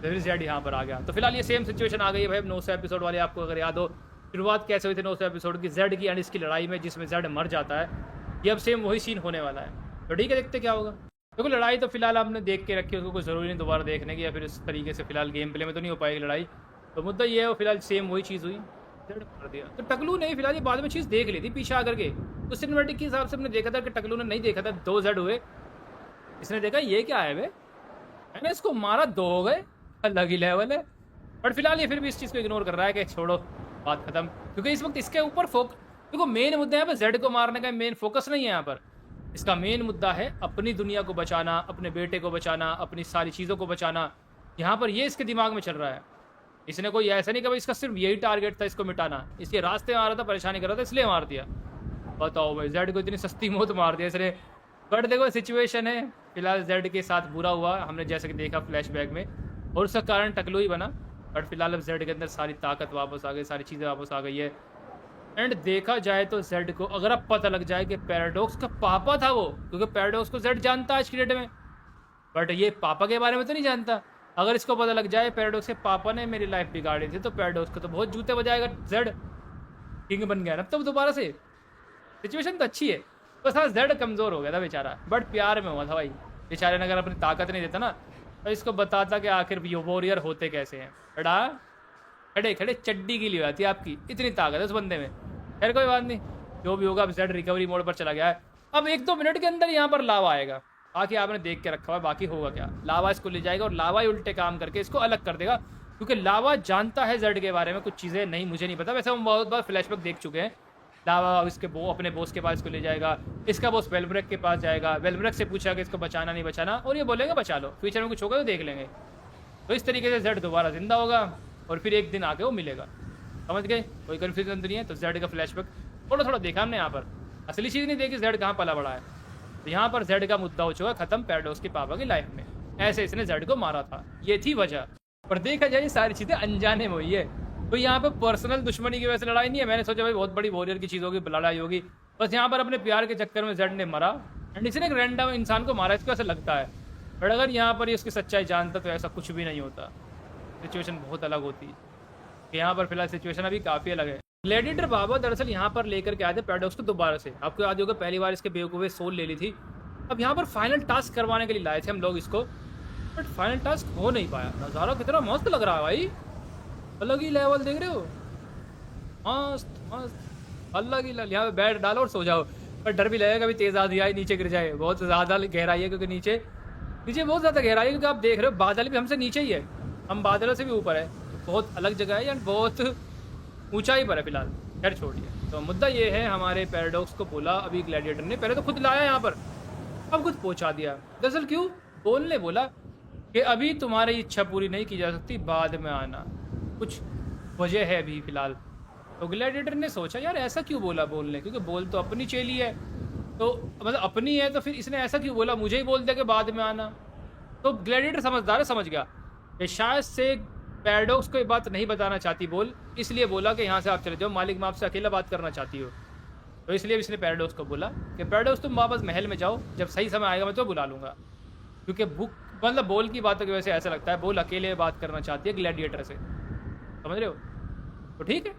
फिर ज़ेड यहाँ पर आ गया। तो फिलहाल ये सेम सिचुएशन आ गई है भाई। 900 एपिसोड वाले आपको अगर याद हो, शुरुआत कैसे हुई थी 900 एपिसोड की, ज़ेड की एंड इसकी लड़ाई में जिसमें ज़ेड मर जाता है। ये अब सेम वही सीन होने वाला है। तो ठीक है, देखते क्या होगा। देखो लड़ाई तो फिलहाल आपने देख के रखी है, उसको कोई ज़रूरी नहीं दोबारा देखने की, या फिर इस तरीके से फिलहाल गेम प्ले में तो नहीं हो पाएगी लड़ाई। तो मुद्दा ये है, वो फिलहाल सेम वही चीज़ हुई, ज़ेड कर दिया। तो टकलू ने फिलहाल ये बाद में चीज़ देख ली थी पीछे आकर के। उस सिनेमैटिक के हिसाब से हमने देखा था कि टकलू ने नहीं देखा था 2 ज़ेड हुए। इसने देखा ये क्या है बे, मैंने इसको मारा 2 हो गए, अलग ही लेवल है। बट फिलहाल ये फिर भी इस चीज़ को इग्नोर कर रहा है कि छोड़ो बात खत्म, क्योंकि इस वक्त इसके ऊपर देखो मेन मुद्दा यहाँ पर ज़ेड को मारने का मेन फोकस नहीं है यहाँ पर। इसका मेन मुद्दा है अपनी दुनिया को बचाना, अपने बेटे को बचाना, अपनी सारी चीज़ों को बचाना। यहाँ पर ये इसके दिमाग में चल रहा है। इसने कोई ऐसा नहीं कि भाई इसका सिर्फ यही टारगेट था इसको मिटाना, इसके रास्ते में आ रहा था, परेशानी कर रहा था, इसलिए मार दिया। बताओ भाई, ज़ेड को इतनी सस्ती मौत मार दिया इसने। बट देखो सिचुएशन है, फिलहाल ज़ेड के साथ बुरा हुआ, हमने जैसे कि देखा फ्लैशबैक में, और उसका कारण टकलू ही बना। बट फिलहाल अब ज़ेड के अंदर सारी ताकत वापस आ गई, सारी चीज़ें वापस आ गई है। एंड देखा जाए तो ज़ेड को अगर अब पता लग जाए कि पैराडॉक्स का पापा था वो, क्योंकि पैराडॉक्स को ज़ेड जानता है आज की डेट में, बट ये पापा के बारे में तो नहीं जानता। अगर इसको पता लग जाए पैराडॉक्स के पापा ने मेरी लाइफ बिगाड़ी थी, तो पैराडॉक्स को तो बहुत जूते बजाएगा ज़ेड। किंग बन गया ना अब तो दोबारा से। सिचुएशन तो अच्छी है, बस हाँ ज़ेड कमज़ोर हो गया था बेचारा, बट प्यार में हुआ था भाई। बेचारे ने अगर अपनी ताकत नहीं देता ना, तो इसको बताता कि आखिर वॉरियर होते कैसे हैं। बड़ा खड़े खड़े चड्डी की ली आती है आपकी, इतनी ताकत है उस बंदे में। खैर कोई बात नहीं, जो भी होगा अब ज़ेड रिकवरी मोड पर चला गया है। अब 1-2 मिनट के अंदर यहाँ पर लावा आएगा, बाकी आपने देख के रखा हुआ है, बाकी होगा क्या, लावा इसको ले जाएगा और लावा ही उल्टे काम करके इसको अलग कर देगा, क्योंकि लावा जानता है ज़ेड के बारे में कुछ चीज़ें नहीं, मुझे नहीं पता। वैसे हम बहुत बार फ्लैशबैक देख चुके हैं। लावा इसके अपने बॉस के पास इसको ले जाएगा, इसका बॉस वेलब्रेक के पास जाएगा, वेलब्रेक से पूछा कि इसको बचाना नहीं बचाना, और ये बोलेंगे बचा लो, फ्यूचर में कुछ होगा तो देख लेंगे। तो इस तरीके से ज़ेड दोबारा जिंदा होगा और फिर एक दिन आके वो मिलेगा। समझ गए, कोई कन्फ्यूजन तो नहीं है। तो ज़ेड का फ्लैशबैक थोड़ा थोड़ा देखा हमने, यहाँ पर असली चीज़ नहीं देखी ज़ेड कहाँ पला बड़ा है। तो यहाँ पर ज़ेड का मुद्दा हो चुका खत्म पैराडॉक्स के पापा की लाइफ में, ऐसे इसने ज़ेड को मारा था, ये थी वजह। पर देखा जाए ये सारी चीज़ें अनजाने में हुई है, तो यहाँ पे पर्सनल दुश्मनी की वजह से लड़ाई नहीं है। मैंने सोचा भाई बहुत बड़ी वॉरियर की चीज़ होगी, लड़ाई होगी, बस यहाँ पर अपने प्यार के चक्कर में ज़ेड ने मरा एंड इसने एक रैंडम इंसान को मारा, इसको ऐसा लगता है। बट अगर यहाँ पर ये उसकी सच्चाई जानता तो ऐसा कुछ भी नहीं होता, सिचुएशन बहुत अलग होती। यहाँ पर फिलहाल सिचुएशन अभी काफ़ी अलग है। ग्लैडिएटर बाबा दरअसल यहाँ पर लेकर के आए थे पैराडॉक्स को दोबारा से। आपको याद होगा पहली बार इसके बेवकूफ़े सोल ले ली थी, अब यहाँ पर फाइनल टास्क करवाने के लिए लाए थे हम लोग इसको, बट फाइनल टास्क हो नहीं पाया। नज़ारा कितना मस्त लग रहा है भाई, अलग ही लेवल देख रहे हो, मस्त मस्त अलग ही लेवल। यहाँ पे बैठ डालो और सो जाओ, पर डर भी लगेगा कभी तेज़ आंधी आए नीचे गिर जाए। बहुत ज़्यादा गहराई है, क्योंकि नीचे बहुत ज़्यादा गहराई है, क्योंकि आप देख रहे हो बादल भी हमसे नीचे ही है, हम बादलों से भी ऊपर है, बहुत अलग जगह है एंड बहुत ऊंचाई पर है फिलहाल। खैर छोड़िए, तो मुद्दा ये है हमारे पैराडॉक्स को बोला अभी ग्लैडिएटर ने, पहले तो खुद लाया यहाँ पर, अब खुद पहुँचा दिया। दरअसल क्यों, बोलने बोला कि अभी तुम्हारी इच्छा पूरी नहीं की जा सकती, बाद में आना, कुछ वजह है अभी फ़िलहाल। तो ग्लैडिएटर ने सोचा यार ऐसा क्यों बोला बोलने, क्योंकि बोल तो अपनी चेली है, तो मतलब अपनी है, तो फिर इसने ऐसा क्यों बोला, मुझे ही बोल दिया कि बाद में आना। तो ग्लैडिएटर समझदार है, समझ गया कि शायद से पैराडॉक्स को ये बात नहीं बताना चाहती बोल, इसलिए बोला कि यहाँ से आप चले जाओ, मालिक मैं आपसे अकेला बात करना चाहती हो। तो इसलिए इसने पैराडॉक्स को बोला कि पैराडॉक्स तुम वापस महल में जाओ, जब सही समय आएगा मैं तो बुला लूँगा, क्योंकि बुक मतलब बोल की बातों की वजह से ऐसा लगता है बोल अकेले बात करना चाहती है ग्लैडिएटर से, समझ रहे हो। तो ठीक है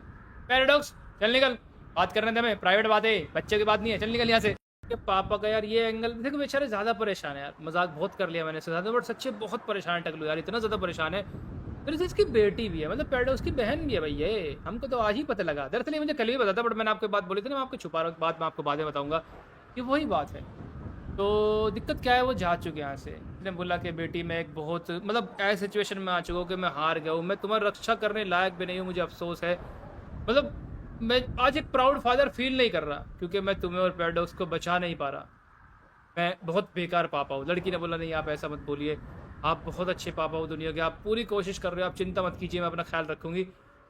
पैराडॉक्स चल निकल, बात करने दे, हमें प्राइवेट बात है, बच्चे की बात नहीं है, चल निकल यहाँ से। पापा का यार ये एंगल देखो, बेचारे ज़्यादा परेशान है यार, मजाक बहुत कर लिया मैंने इससे ज़्यादा, बट सच्चे बहुत परेशान है टकलू यार, इतना ज़्यादा परेशान है। फिर इसकी बेटी भी है, मतलब पैराडॉक्स की बहन भी है भाई, ये हमको तो आज ही पता लगा। दरअसल मुझे कल ही पता था, बट मैंने आपको बात बोली थी ना, मैं आपको छुपा रहा हूँ, बात मैं आपको बाद में बताऊँगा कि वही बात है। तो दिक्कत क्या है, वो जा चुके हैं यहाँ से। उसने बोला कि बेटी मैं एक बहुत मतलब ऐसी सिचुएशन में आ चुका हूँ कि मैं हार गया हूँ, मैं तुम्हारी रक्षा करने लायक भी नहीं हूँ, मुझे अफ़सोस है। मतलब मैं आज एक प्राउड फादर फ़ील नहीं कर रहा क्योंकि मैं तुम्हें और पैराडॉक्स को बचा नहीं पा रहा। मैं बहुत बेकार पापा हूँ। लड़की ने बोला नहीं आप ऐसा मत बोलिए, आप बहुत अच्छे पापा हो दुनिया के, आप पूरी कोशिश कर रहे हो, आप चिंता मत कीजिए, मैं अपना ख्याल रखूँगी।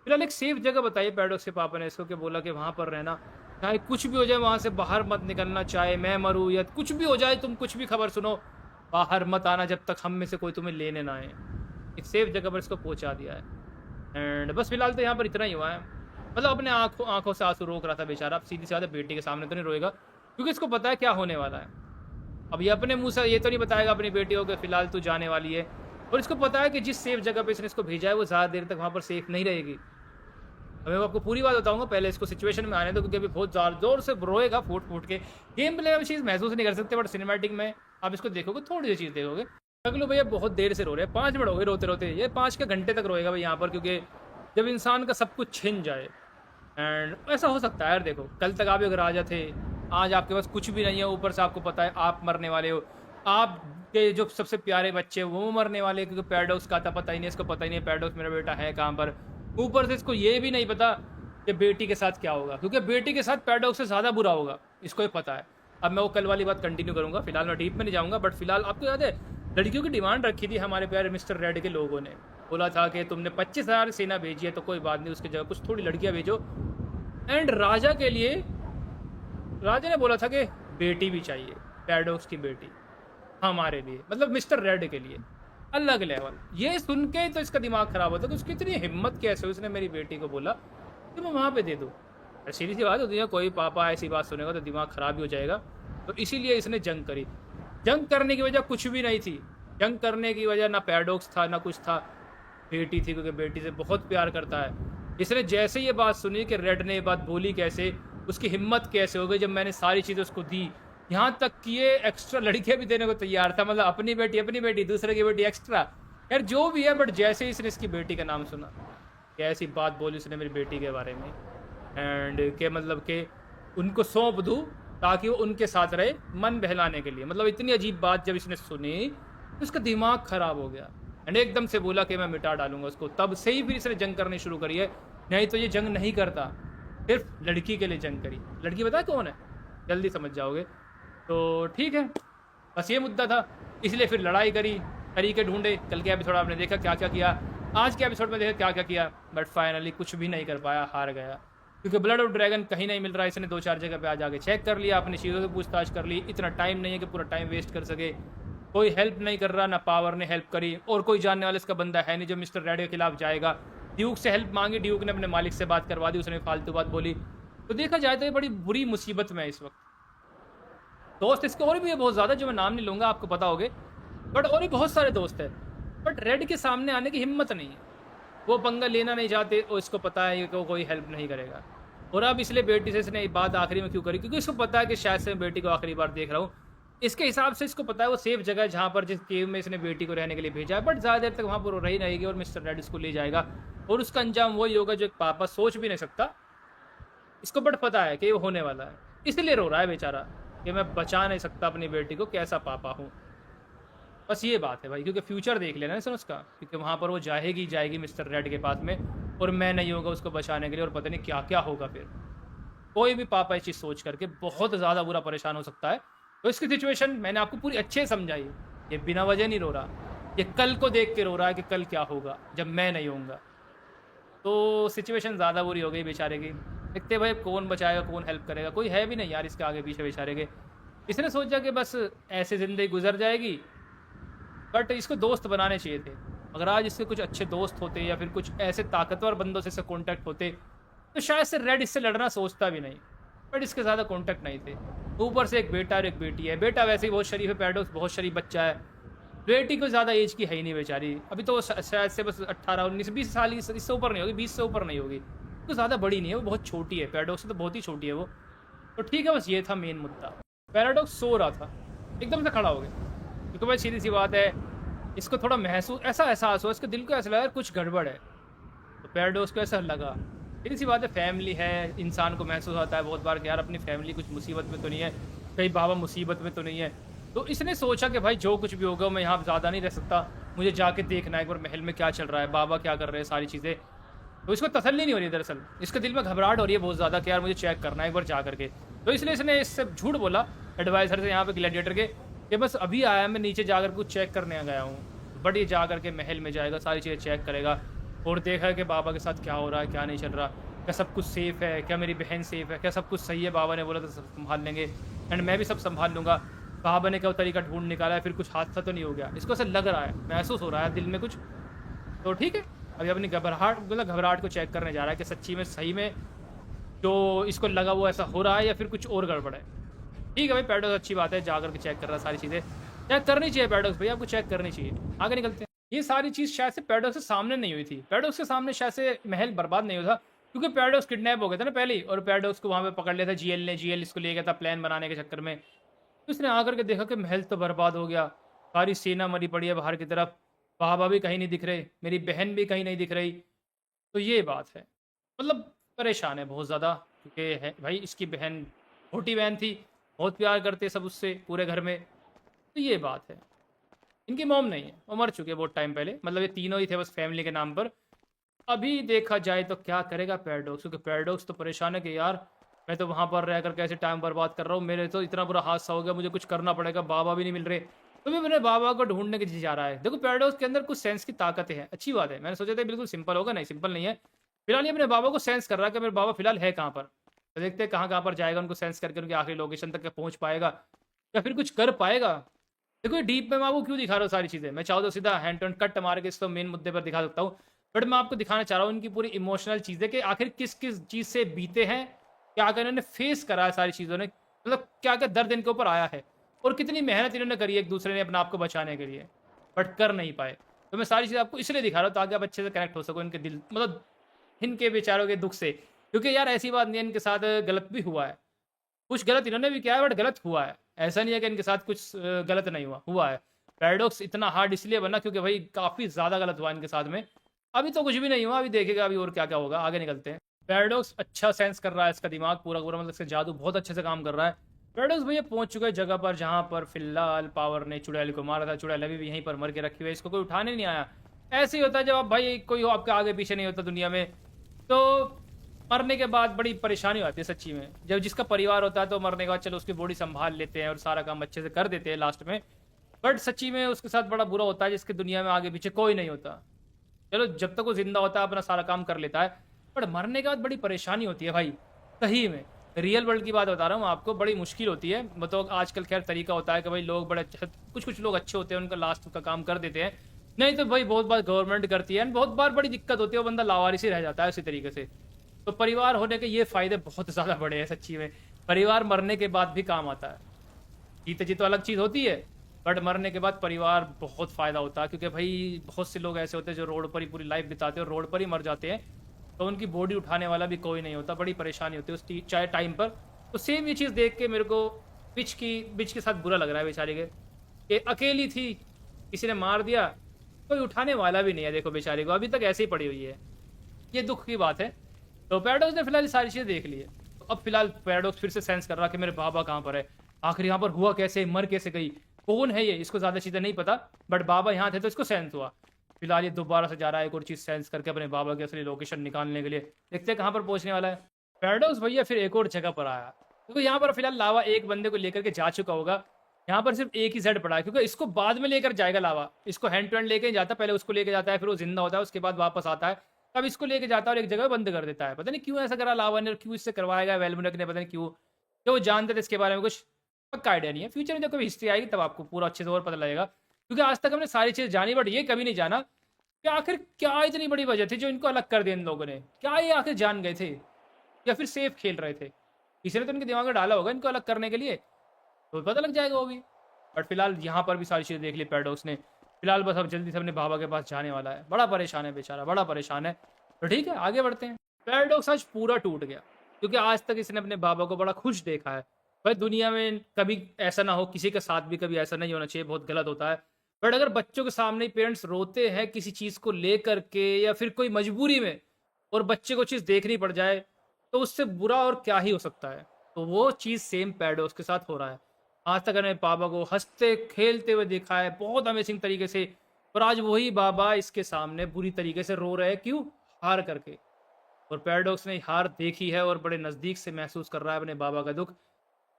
फिलहाल एक सेफ जगह बताइए पैराडॉक्स के पापा ने इसको, कि बोला कि वहाँ पर रहना, चाहे कुछ भी हो जाए वहाँ से बाहर मत निकलना, चाहे मैं मरूँ या कुछ भी हो जाए, तुम कुछ भी खबर सुनो, बाहर मत आना जब तक हम में से कोई तुम्हें लेने ना आए। एक सेफ जगह पर इसको पहुँचा दिया है। एंड बस फिलहाल तो यहाँ पर इतना ही हुआ है। मतलब अपने आँखों आँखों से आँसू रोक रहा था बेचारा। अब सीधी सी बात है, बेटी के सामने तो नहीं रोएगा क्योंकि इसको पता है क्या होने वाला है। अब ये अपने मुँह से ये तो नहीं बताएगा अपनी बेटी को कि फ़िलहाल तू जाने वाली है, और इसको पता है कि जिस सेफ जगह पे इसने इसको भेजा है वो ज़्यादा देर तक वहाँ पर सेफ नहीं रहेगी। अब मैं आपको पूरी बात बताऊँगा, पहले इसको सिचुएशन में आने दो क्योंकि अभी बहुत ज़ोर से रोएगा फूट-फूट के। गेम प्ले में आप चीज़ महसूस नहीं कर सकते बट सिनेमैटिक में आप इसको देखोगे, थोड़ी-सी चीज़ देखोगे। टकलू भैया बहुत देर से रो रहे हैं, 5 मिनट हो गए रोते-रोते। ये 5 के घंटे तक रोएगा भाई यहाँ पर, क्योंकि जब इंसान का सब कुछ छिन जाए एंड ऐसा हो सकता है यार। देखो कल तक आप एक राजा थे, आज आपके पास कुछ भी नहीं है, ऊपर से आपको पता है आप मरने वाले हो, आपके जो सबसे प्यारे बच्चे वो मरने वाले हैं क्योंकि पैराडॉक्स का था पता ही नहीं, इसको पता ही नहीं पैराडॉक्स मेरा बेटा है कहाँ पर। ऊपर से इसको ये भी नहीं पता कि बेटी के साथ क्या होगा, क्योंकि बेटी के साथ पैराडॉक्स से ज़्यादा बुरा होगा, इसको ही पता है। अब मैं वो कल वाली बात कंटिन्यू करूंगा, फिलहाल मैं डीप में नहीं जाऊंगा, बट फिलहाल आपको याद है लड़कियों की डिमांड रखी थी हमारे प्यारे मिस्टर रेड के लोगों ने, बोला था कि तुमने 25,000 सेना भेजी है तो कोई बात नहीं, उसकी जगह कुछ थोड़ी लड़कियां भेजो। एंड राजा के लिए राजा ने बोला था कि बेटी भी चाहिए, पैराडॉक्स की बेटी हमारे लिए, मतलब मिस्टर रेड के लिए। अलग लेवल। ये सुन के तो इसका दिमाग खराब होता है कि उसकी इतनी हिम्मत कैसे हुई, उसने मेरी बेटी को बोला कि मैं वहाँ पे दे दूँ। सीधी सी बात होती है, कोई पापा ऐसी बात सुनेगा तो दिमाग खराब ही हो जाएगा। तो इसीलिए इसने जंग करी। जंग करने की वजह कुछ भी नहीं थी, जंग करने की वजह ना पैराडॉक्स था ना कुछ था, बेटी थी, क्योंकि बेटी से बहुत प्यार करता है। इसने जैसे ये बात सुनी कि रेड ने ये बात बोली, कैसे उसकी हिम्मत कैसे हो गई जब मैंने सारी चीज़ें उसको दी, यहाँ तक कि ये एक्स्ट्रा लड़कियां भी देने को तैयार था, मतलब अपनी बेटी दूसरे की बेटी एक्स्ट्रा। यार जो भी है, बट जैसे ही इसने इसकी बेटी का नाम सुना, कैसी बात बोली उसने मेरी बेटी के बारे में, एंड के मतलब के उनको सौंप दूँ ताकि वो उनके साथ रहे मन बहलाने के लिए। मतलब इतनी अजीब बात जब इसने सुनी तो उसका दिमाग खराब हो गया एंड एकदम से बोला कि मैं मिटा डालूंगा उसको। तब से ही फिर इसने जंग करनी शुरू करी है, नहीं तो ये जंग नहीं करता, सिर्फ लड़की के लिए जंग करी। लड़की पता है कौन है, जल्दी समझ जाओगे। तो ठीक है, बस ये मुद्दा था, इसलिए फिर लड़ाई करी, तरीके ढूंढे। कल के एपिसोड आपने देखा क्या क्या किया, आज के एपिसोड में देखा क्या क्या किया, बट फाइनली कुछ भी नहीं कर पाया, हार गया। क्योंकि ब्लड ऑफ ड्रैगन कहीं नहीं मिल रहा है। इसने 2-4 जगह पे आज आके चेक कर लिया, अपनी चीज़ों से पूछताछ कर ली, इतना टाइम नहीं है कि पूरा टाइम वेस्ट कर सके। कोई हेल्प नहीं कर रहा, ना पावर ने हेल्प करी, और कोई जानने वाला इसका बंदा है नहीं जो मिस्टर रेड के खिलाफ जाएगा। ड्यूक से हेल्प मांगी, ड्यूक ने अपने मालिक से बात करवा दी, उसने फालतू बात बोली। तो देखा जाए तो ये बड़ी बुरी मुसीबत में है इस वक्त। दोस्त इसके और भी है बहुत ज़्यादा, जो मैं नाम नहीं लूँगा, आपको पता होगे, बट और भी बहुत सारे दोस्त हैं, बट रेड के सामने आने की हिम्मत नहीं है, वो पंगा लेना नहीं चाहते, और इसको पता है कि वो कोई हेल्प नहीं करेगा। और अब इसलिए बेटी से इसने बात आखिरी में क्यों करी, क्योंकि इसको पता है कि शायद से मैं बेटी को आखिरी बार देख रहा हूँ। इसके हिसाब से इसको पता है वो सेफ जगह है जहाँ पर जिस केव में इसने बेटी को रहने के लिए भेजा है, बट ज़्यादा देर तक वहाँ पर रही रहेगी और मिस्टर रेड इसको ले जाएगा, और उसका अंजाम वही होगा जो एक पापा सोच भी नहीं सकता। इसको बट पता है कि वो होने वाला है, इसलिए रो रहा है बेचारा कि मैं बचा नहीं सकता अपनी बेटी को, कैसा पापा हूँ। बस ये बात है भाई, क्योंकि फ्यूचर देख लेना इसने उसका, क्योंकि वहाँ पर वो जाएगी मिस्टर रेड के पास में, और मैं नहीं होगा उसको बचाने के लिए, और पता नहीं क्या क्या होगा। फिर कोई भी पापा ये चीज़ सोच करके बहुत ज़्यादा बुरा परेशान हो सकता है। तो इसकी सिचुएशन मैंने आपको पूरी अच्छे समझाई, ये बिना वजह नहीं रो रहा, ये कल को देख के रो रहा है कि कल क्या होगा जब मैं नहीं होऊंगा। तो सिचुएशन ज़्यादा बुरी हो गई बेचारे की। देखते भाई कौन बचाएगा, कौन हेल्प करेगा, कोई है भी नहीं यार इसके आगे पीछे बेचारे के। इसने सोचा कि बस ऐसे ज़िंदगी गुजर जाएगी, बट इसको दोस्त बनाने चाहिए थे। अगर आज इसके कुछ अच्छे दोस्त होते या फिर कुछ ऐसे ताकतवर बंदों से इससे कॉन्टैक्ट होते तो शायद से रेड इससे लड़ना सोचता भी नहीं, बट इसके ज़्यादा कॉन्टैक्ट नहीं थे। ऊपर से एक बेटा और एक बेटी है, बेटा वैसे ही बहुत शरीफ है, पैराडॉक्स बहुत शरीफ बच्चा है, बेटी को ज़्यादा एज की है ही नहीं बेचारी, अभी तो शायद से बस 18-19-20 साल, इससे ऊपर नहीं होगी, 20 से ऊपर नहीं होगी, तो ज़्यादा बड़ी नहीं है, वो बहुत छोटी है, पैराडॉक्स से तो बहुत ही छोटी है वो। तो ठीक है, बस ये था मेन मुद्दा। पैराडॉक्स सो रहा था, एकदम से खड़ा हो गया, क्योंकि भाई सीधी सी बात है, इसको थोड़ा ऐसा एहसास हुआ, इसके दिल को ऐसा लगा कुछ गड़बड़ है। तो पैराडॉक्स को ऐसा लगा, सीधी सी बात है, फैमिली है, इंसान को महसूस होता है बहुत बार कि यार अपनी फैमिली कुछ मुसीबत में तो नहीं है, कहीं बाबा मुसीबत में तो नहीं है। तो इसने सोचा कि भाई जो कुछ भी होगा मैं यहाँ ज़्यादा नहीं रह सकता, मुझे जाके देखना है एक बार महल में क्या चल रहा है, बाबा क्या कर रहे हैं, सारी चीज़ें। तो इसको तसल्ली नहीं हो रही है दरअसल, इसके दिल में घबराहट हो रही है बहुत ज़्यादा कि यार मुझे चेक करना है एक बार जा करके। तो इसलिए इसने इससे झूठ बोला एडवाइज़र से यहाँ पे ग्लैडिएटर के कि बस अभी आया, मैं नीचे जा कर कुछ चेक करने गया हूँ। बट ये जा कर के महल में जाएगा, सारी चीज़ें चेक करेगा और देखा कि बाबा के साथ क्या हो रहा है, क्या नहीं चल रहा, क्या सब कुछ सेफ़ है, क्या मेरी बहन सेफ़ है, क्या सब कुछ सही है, बाबा ने बोला था सब संभाल लेंगे एंड मैं भी सब संभाल लूँगा। बाबा ने क्या तरीका ढूँढ निकाला है, फिर कुछ हादसा तो नहीं हो गया। इसको ऐसा लग रहा है, महसूस हो रहा है दिल में कुछ। तो ठीक है, अभी अपनी घबराहट को चेक करने जा रहा है कि सच्ची में, सही में जो इसको लगा वो ऐसा हो रहा है या फिर कुछ और गड़बड़ है। ठीक है भाई, पैराडॉक्स अच्छी बात है, जा कर के चेक कर रहा है सारी चीज़ें। चेक करनी चाहिए पैराडॉक्स भैया, आपको चेक करनी चाहिए। आगे निकलते हैं। ये सारी चीज़ शायद से पैराडॉक्स के सामने नहीं हुई थी। पैराडॉक्स के सामने शायद से महल बर्बाद नहीं हुआ था, क्योंकि पैराडॉक्स किडनैप हो गया था ना पहले ही, और पैराडॉक्स को वहाँ पे पकड़ लिया था जीएल ने। जीएल इसको ले गया था प्लान बनाने के चक्कर में। तो इसने आकर के देखा कि महल तो बर्बाद हो गया, सारी सेना मरी पड़ी है बाहर की तरफ, बाबा भी कहीं नहीं दिख रहे, मेरी बहन भी कहीं नहीं दिख रही। तो ये बात है, मतलब परेशान है बहुत ज़्यादा, क्योंकि है भाई इसकी बहन, छोटी बहन थी, बहुत प्यार करते सब उससे पूरे घर में। तो ये बात है। इनकी मॉम नहीं है, वो मर चुके हैं बहुत टाइम पहले, मतलब ये तीनों ही थे बस फैमिली के नाम पर। अभी देखा जाए तो क्या करेगा पैराडॉक्स, क्योंकि पैराडॉक्स तो परेशान है कि यार मैं तो वहाँ पर रह कर कैसे टाइम बर्बाद कर रहा हूँ, मेरे तो इतना बुरा हादसा हो गया, मुझे कुछ करना पड़ेगा, बाबा भी नहीं मिल रहे। तो भी मैंने बाबा को ढूंढने के जा रहा है। देखो पैराडॉक्स के अंदर कुछ सेंस की ताकतें हैं, अच्छी बात है। मैंने सोचा था बिल्कुल सिंपल होगा, नहीं सिंपल नहीं है। फिलहाल ये अपने बाबा को सेंस कर रहा है कि मेरे बाबा फिलहाल है कहाँ पर। तो देखते हैं कहाँ कहाँ पर जाएगा, उनको सेंस करके उनके आखिरी लोकेशन तक पहुँच पाएगा या फिर कुछ कर पाएगा। देखो ये डीप में मैं आपको क्यों दिखा रहा हूँ सारी चीज़ें, मैं चाहूँ तो सीधा हैंड टू हैंड कट मार के इसको मेन मुद्दे पर दिखा सकता हूँ, बट मैं आपको दिखाना चाह रहा हूँ इनकी पूरी इमोशनल चीज़ें कि आखिर किस किस चीज़ से बीते हैं, क्या क्या इन्होंने फेस करा है सारी चीज़ों ने, मतलब क्या क्या दर्द इनके ऊपर आया है और कितनी मेहनत इन्होंने करी है एक दूसरे ने अपने आप को बचाने के लिए, बट कर नहीं पाए। तो मैं सारी चीज़ आपको इसलिए दिखा रहा हूँ ताकि आप अच्छे से कनेक्ट हो सको इनके दिल, मतलब इनके बेचारों के दुख से, क्योंकि यार ऐसी बात नहीं है, इनके साथ गलत भी हुआ है, कुछ गलत इन्होंने भी किया है बट गलत हुआ है। ऐसा नहीं है कि इनके साथ कुछ गलत नहीं हुआ है। पैराडॉक्स इतना हार्ड इसलिए बना क्योंकि भाई काफ़ी ज़्यादा गलत हुआ इनके साथ में। अभी तो कुछ भी नहीं हुआ, अभी देखेगा अभी और क्या क्या होगा, आगे निकलते हैं। पैराडॉक्स अच्छा सेंस कर रहा है, इसका दिमाग पूरा पूरा मतलब इसका जादू बहुत अच्छे से काम कर रहा है। पैराडॉक्स भैया पहुंच चुका है जगह पर जहां पर फिलहाल पावर ने चुड़ैल को मारा था। चुड़ैल अभी भी यहीं पर मर के रखी हुई है, इसको कोई उठाने नहीं आया। ऐसे ही होता है जब आप भाई कोई हो आपके आगे पीछे नहीं होता दुनिया में, तो मरने के बाद बड़ी परेशानी आती है सच्ची में। जब जिसका परिवार होता है तो मरने के बाद चलो उसकी बॉडी संभाल लेते हैं और सारा काम अच्छे से कर देते हैं लास्ट में, बट सच्ची में उसके साथ बड़ा बुरा होता है जिसकी दुनिया में आगे पीछे कोई नहीं होता। चलो जब तक वो जिंदा होता है अपना सारा काम कर लेता है, बट मरने के बाद बड़ी परेशानी होती है भाई, सही में रियल वर्ल्ड की बात बता रहा हूँ आपको, बड़ी मुश्किल होती है। मतलब आजकल खैर तरीका होता है कि भाई लोग बड़े कुछ कुछ लोग अच्छे होते हैं, उनका लास्ट का काम कर देते हैं, नहीं तो भाई बहुत बार गवर्नमेंट करती है, बहुत बार बड़ी दिक्कत होती है, वो बंदा लावारिस ही रह जाता है उसी तरीके से। तो परिवार होने के ये फायदे बहुत ज़्यादा बड़े हैं सच्ची में, परिवार मरने के बाद भी काम आता है। जीते जी तो अलग चीज़ होती है, बट मरने के बाद परिवार बहुत फ़ायदा होता है, क्योंकि भाई बहुत से लोग ऐसे होते हैं जो रोड पर ही पूरी लाइफ बिताते हैं और रोड पर ही मर जाते हैं, तो उनकी बॉडी उठाने वाला भी कोई नहीं होता, बड़ी परेशानी होती है उस चाहे टाइम पर। तो सेम ये चीज़ देख के मेरे को बिच के साथ बुरा लग रहा है बेचारे के, कि अकेली थी, किसी ने मार दिया, कोई उठाने वाला भी नहीं है, देखो बेचारे को अभी तक ऐसे ही पड़ी हुई है, ये दुख की बात है। तो पैराडॉक्स ने फिलहाल सारी चीज़ें देख ली है, तो अब फिलहाल पैराडॉक्स फिर से सेंस कर रहा है कि मेरे बाबा कहाँ पर है, आखिर यहाँ पर हुआ कैसे, मर कैसे गई, कौन है ये, इसको ज़्यादा चीज़ें नहीं पता, बट बाबा यहाँ थे तो इसको सेंस हुआ। फिलहाल ये दोबारा से जा रहा है एक और चीज़ सेंस करके अपने बाबा की असली लोकेशन निकालने के लिए, देखते हैं कहाँ पर पहुँचने वाला है। पैराडॉक्स भैया फिर एक और जगह पर आया, क्योंकि यहाँ पर फिलहाल लावा एक बंदे को लेकर के जा चुका होगा, यहाँ पर सिर्फ एक ही जेड पड़ा है, क्योंकि इसको बाद में लेकर जाएगा लावा, इसको हैंड टू हैंड लेके जाता है, पहले उसको लेके जाता है, फिर वो जिंदा होता है, उसके बाद वापस आता है, तब इसको लेके जाता है और एक जगह बंद कर देता है। पता नहीं क्यों ऐसा करा लावा ने और क्यों इससे करवाएगा वेलमुनक ने, पता नहीं क्यों, जो वो जानते थे इसके बारे में कुछ पक्का आइडिया नहीं है। फ्यूचर में जब कभी हिस्ट्री आएगी तब आपको पूरा अच्छे से और पता लगेगा, क्योंकि आज तक हमने सारी चीज़ जानी, बट ये कभी नहीं जाना कि आखिर क्या इतनी बड़ी वजह थी जो इनको अलग कर दिया इन लोगों ने, क्या ये आखिर जान गए थे या फिर सेफ खेल रहे थे, किसी ने तो इनके दिमाग में डाला होगा इनको अलग करने के लिए, तो पता लग जाएगा वो भी। बट फिलहाल यहाँ पर भी सारी चीज़ें देख ली पैराडॉक्स ने, फिलहाल बस अब जल्दी से अपने बाबा के पास जाने वाला है, बड़ा परेशान है बेचारा, बड़ा परेशान है। तो ठीक है आगे बढ़ते हैं। पैराडॉक्स आज पूरा टूट गया, क्योंकि आज तक इसने अपने बाबा को बड़ा खुश देखा है। भाई दुनिया में कभी ऐसा ना हो, किसी के साथ भी कभी ऐसा नहीं होना चाहिए, बहुत गलत होता है, बट अगर बच्चों के सामने पेरेंट्स रोते हैं किसी चीज़ को लेकर के या फिर कोई मजबूरी में, और बच्चे को चीज़ देखनी पड़ जाए, तो उससे बुरा और क्या ही हो सकता है। तो वो चीज़ सेम पैराडॉक्स के साथ हो रहा है। आज तक मैंने बाबा को हँसते खेलते हुए देखा है बहुत अमेजिंग तरीके से, और आज वही बाबा इसके सामने बुरी तरीके से रो रहे हैं। क्यों? हार करके। और पैराडॉक्स ने हार देखी है और बड़े नज़दीक से महसूस कर रहा है अपने बाबा का दुःख।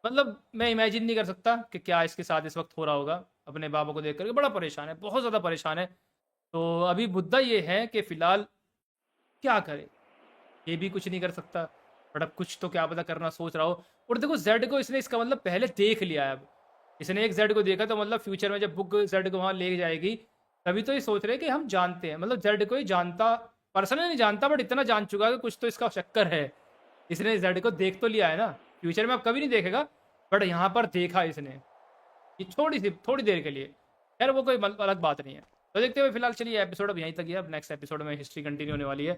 मतलब मैं इमेजिन नहीं कर सकता कि क्या इसके साथ इस वक़्त हो रहा होगा। अपने बाबा को देख कर के बड़ा परेशान है, बहुत ज़्यादा परेशान है। तो अभी मुद्दा ये है कि फ़िलहाल क्या करे? ये भी कुछ नहीं कर सकता, बट अब कुछ तो क्या पता करना सोच रहा हो। और देखो ज़ेड को इसने इसका मतलब पहले देख लिया है अब। इसने एक ज़ेड को देखा तो मतलब फ्यूचर में जब बुक ज़ेड को वहाँ ले जाएगी, तभी तो ये सोच रहे हैं कि हम जानते हैं। मतलब ज़ेड को ये जानता, पर्सनली नहीं जानता बट इतना जान चुका है कि कुछ तो इसका चक्कर है। इसने ज़ेड को देख तो लिया है ना, फ्यूचर में अब कभी नहीं देखेगा, बट यहाँ पर देखा इसने, ये थोड़ी देर के लिए। खैर वो कोई अलग बात नहीं है। तो देखते हुए फिलहाल चलिए एपिसोड अब यहीं तक ही है। अब नेक्स्ट एपिसोड में हिस्ट्री कंटिन्यू होने वाली है।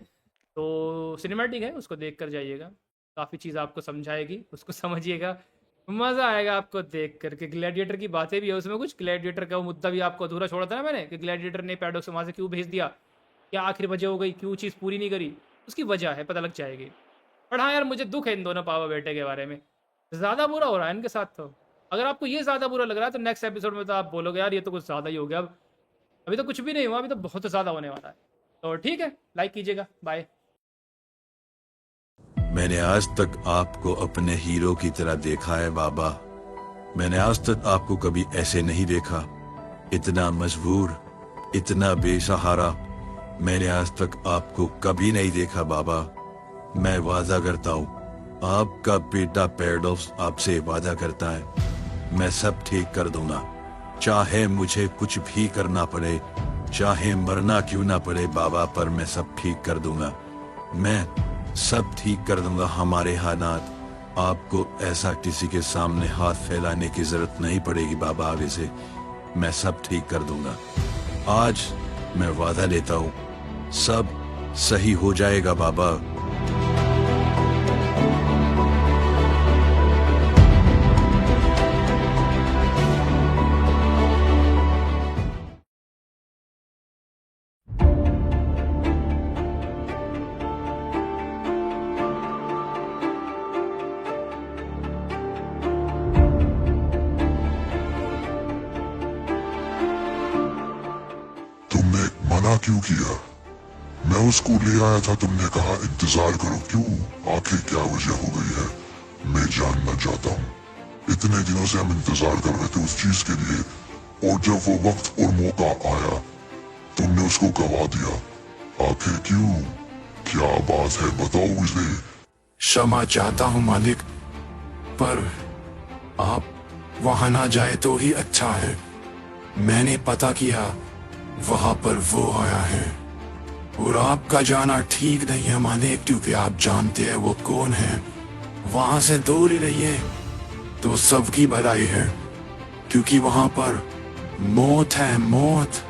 तो सिनेमैटिक है, उसको देख कर जाइएगा, काफ़ी चीज़ आपको समझाएगी, उसको समझिएगा, मज़ा आएगा आपको देख करके। ग्लैडिएटर की बातें भी है उसमें कुछ, ग्लैडिएटर का वो मुद्दा भी आपको अधूरा छोड़ा था ना मैंने, कि ग्लैडिएटर ने पैडॉक्स वहाँ से क्यों भेज दिया, क्या आखिर वजह हो गई, क्यों चीज़ पूरी नहीं करी, उसकी वजह है, पता लग जाएगी। पर हाँ यार, मुझे दुख है इन दोनों पापा बेटे के बारे में, ज़्यादा बुरा हो रहा है इनके साथ। तो अगर आपको ये ज़्यादा बुरा लग रहा है तो नेक्स्ट एपिसोड में तो आप बोलोगे यार ये तो कुछ ज़्यादा ही हो गया। अब अभी तो कुछ भी नहीं हुआ, अभी तो बहुत ज़्यादा होने वाला है। तो ठीक है, लाइक कीजिएगा, बाय। मैंने आज तक आपको अपने हीरो की तरह देखा है बाबा। मैंने आज तक आपको कभी ऐसे नहीं देखा, इतना मजबूर, इतना बेसहारा। मैंने आज तक आपको कभी नहीं देखा बाबा। मैं वादा करता हूँ, आपका बेटा पैराडॉक्स आपसे वादा करता है, मैं सब ठीक कर दूंगा। चाहे मुझे कुछ भी करना पड़े, चाहे मरना क्यों ना पड़े बाबा, पर मैं सब ठीक कर दूंगा। मैं सब ठीक कर दूंगा। हमारे हालात, आपको ऐसा किसी के सामने हाथ फैलाने की जरूरत नहीं पड़ेगी बाबा। आगे से मैं सब ठीक कर दूंगा। आज मैं वादा लेता हूँ, सब सही हो जाएगा बाबा। तुमने मना क्यों किया? मैं उसको ले आया था, तुमने कहा इंतजार करो। क्यों? आखिर क्या वजह हो गई है? मैं जानना चाहता हूँ। इतने दिनों से हम इंतजार कर रहे थे उस चीज के लिए, और जब वो वक्त और मौका आया तुमने उसको गवा दिया। आखिर क्यों? क्या बात है, बताओ मुझे। क्षमा चाहता हूँ मालिक, पर आप वहां ना जाए तो ही अच्छा है। मैंने पता किया, वहां पर वो आया है, और आपका जाना ठीक नहीं है मालिक, क्योंकि आप जानते हैं वो कौन है। वहां से दूर ही रहिए तो सबकी भलाई है, क्योंकि वहां पर मौत है, मौत।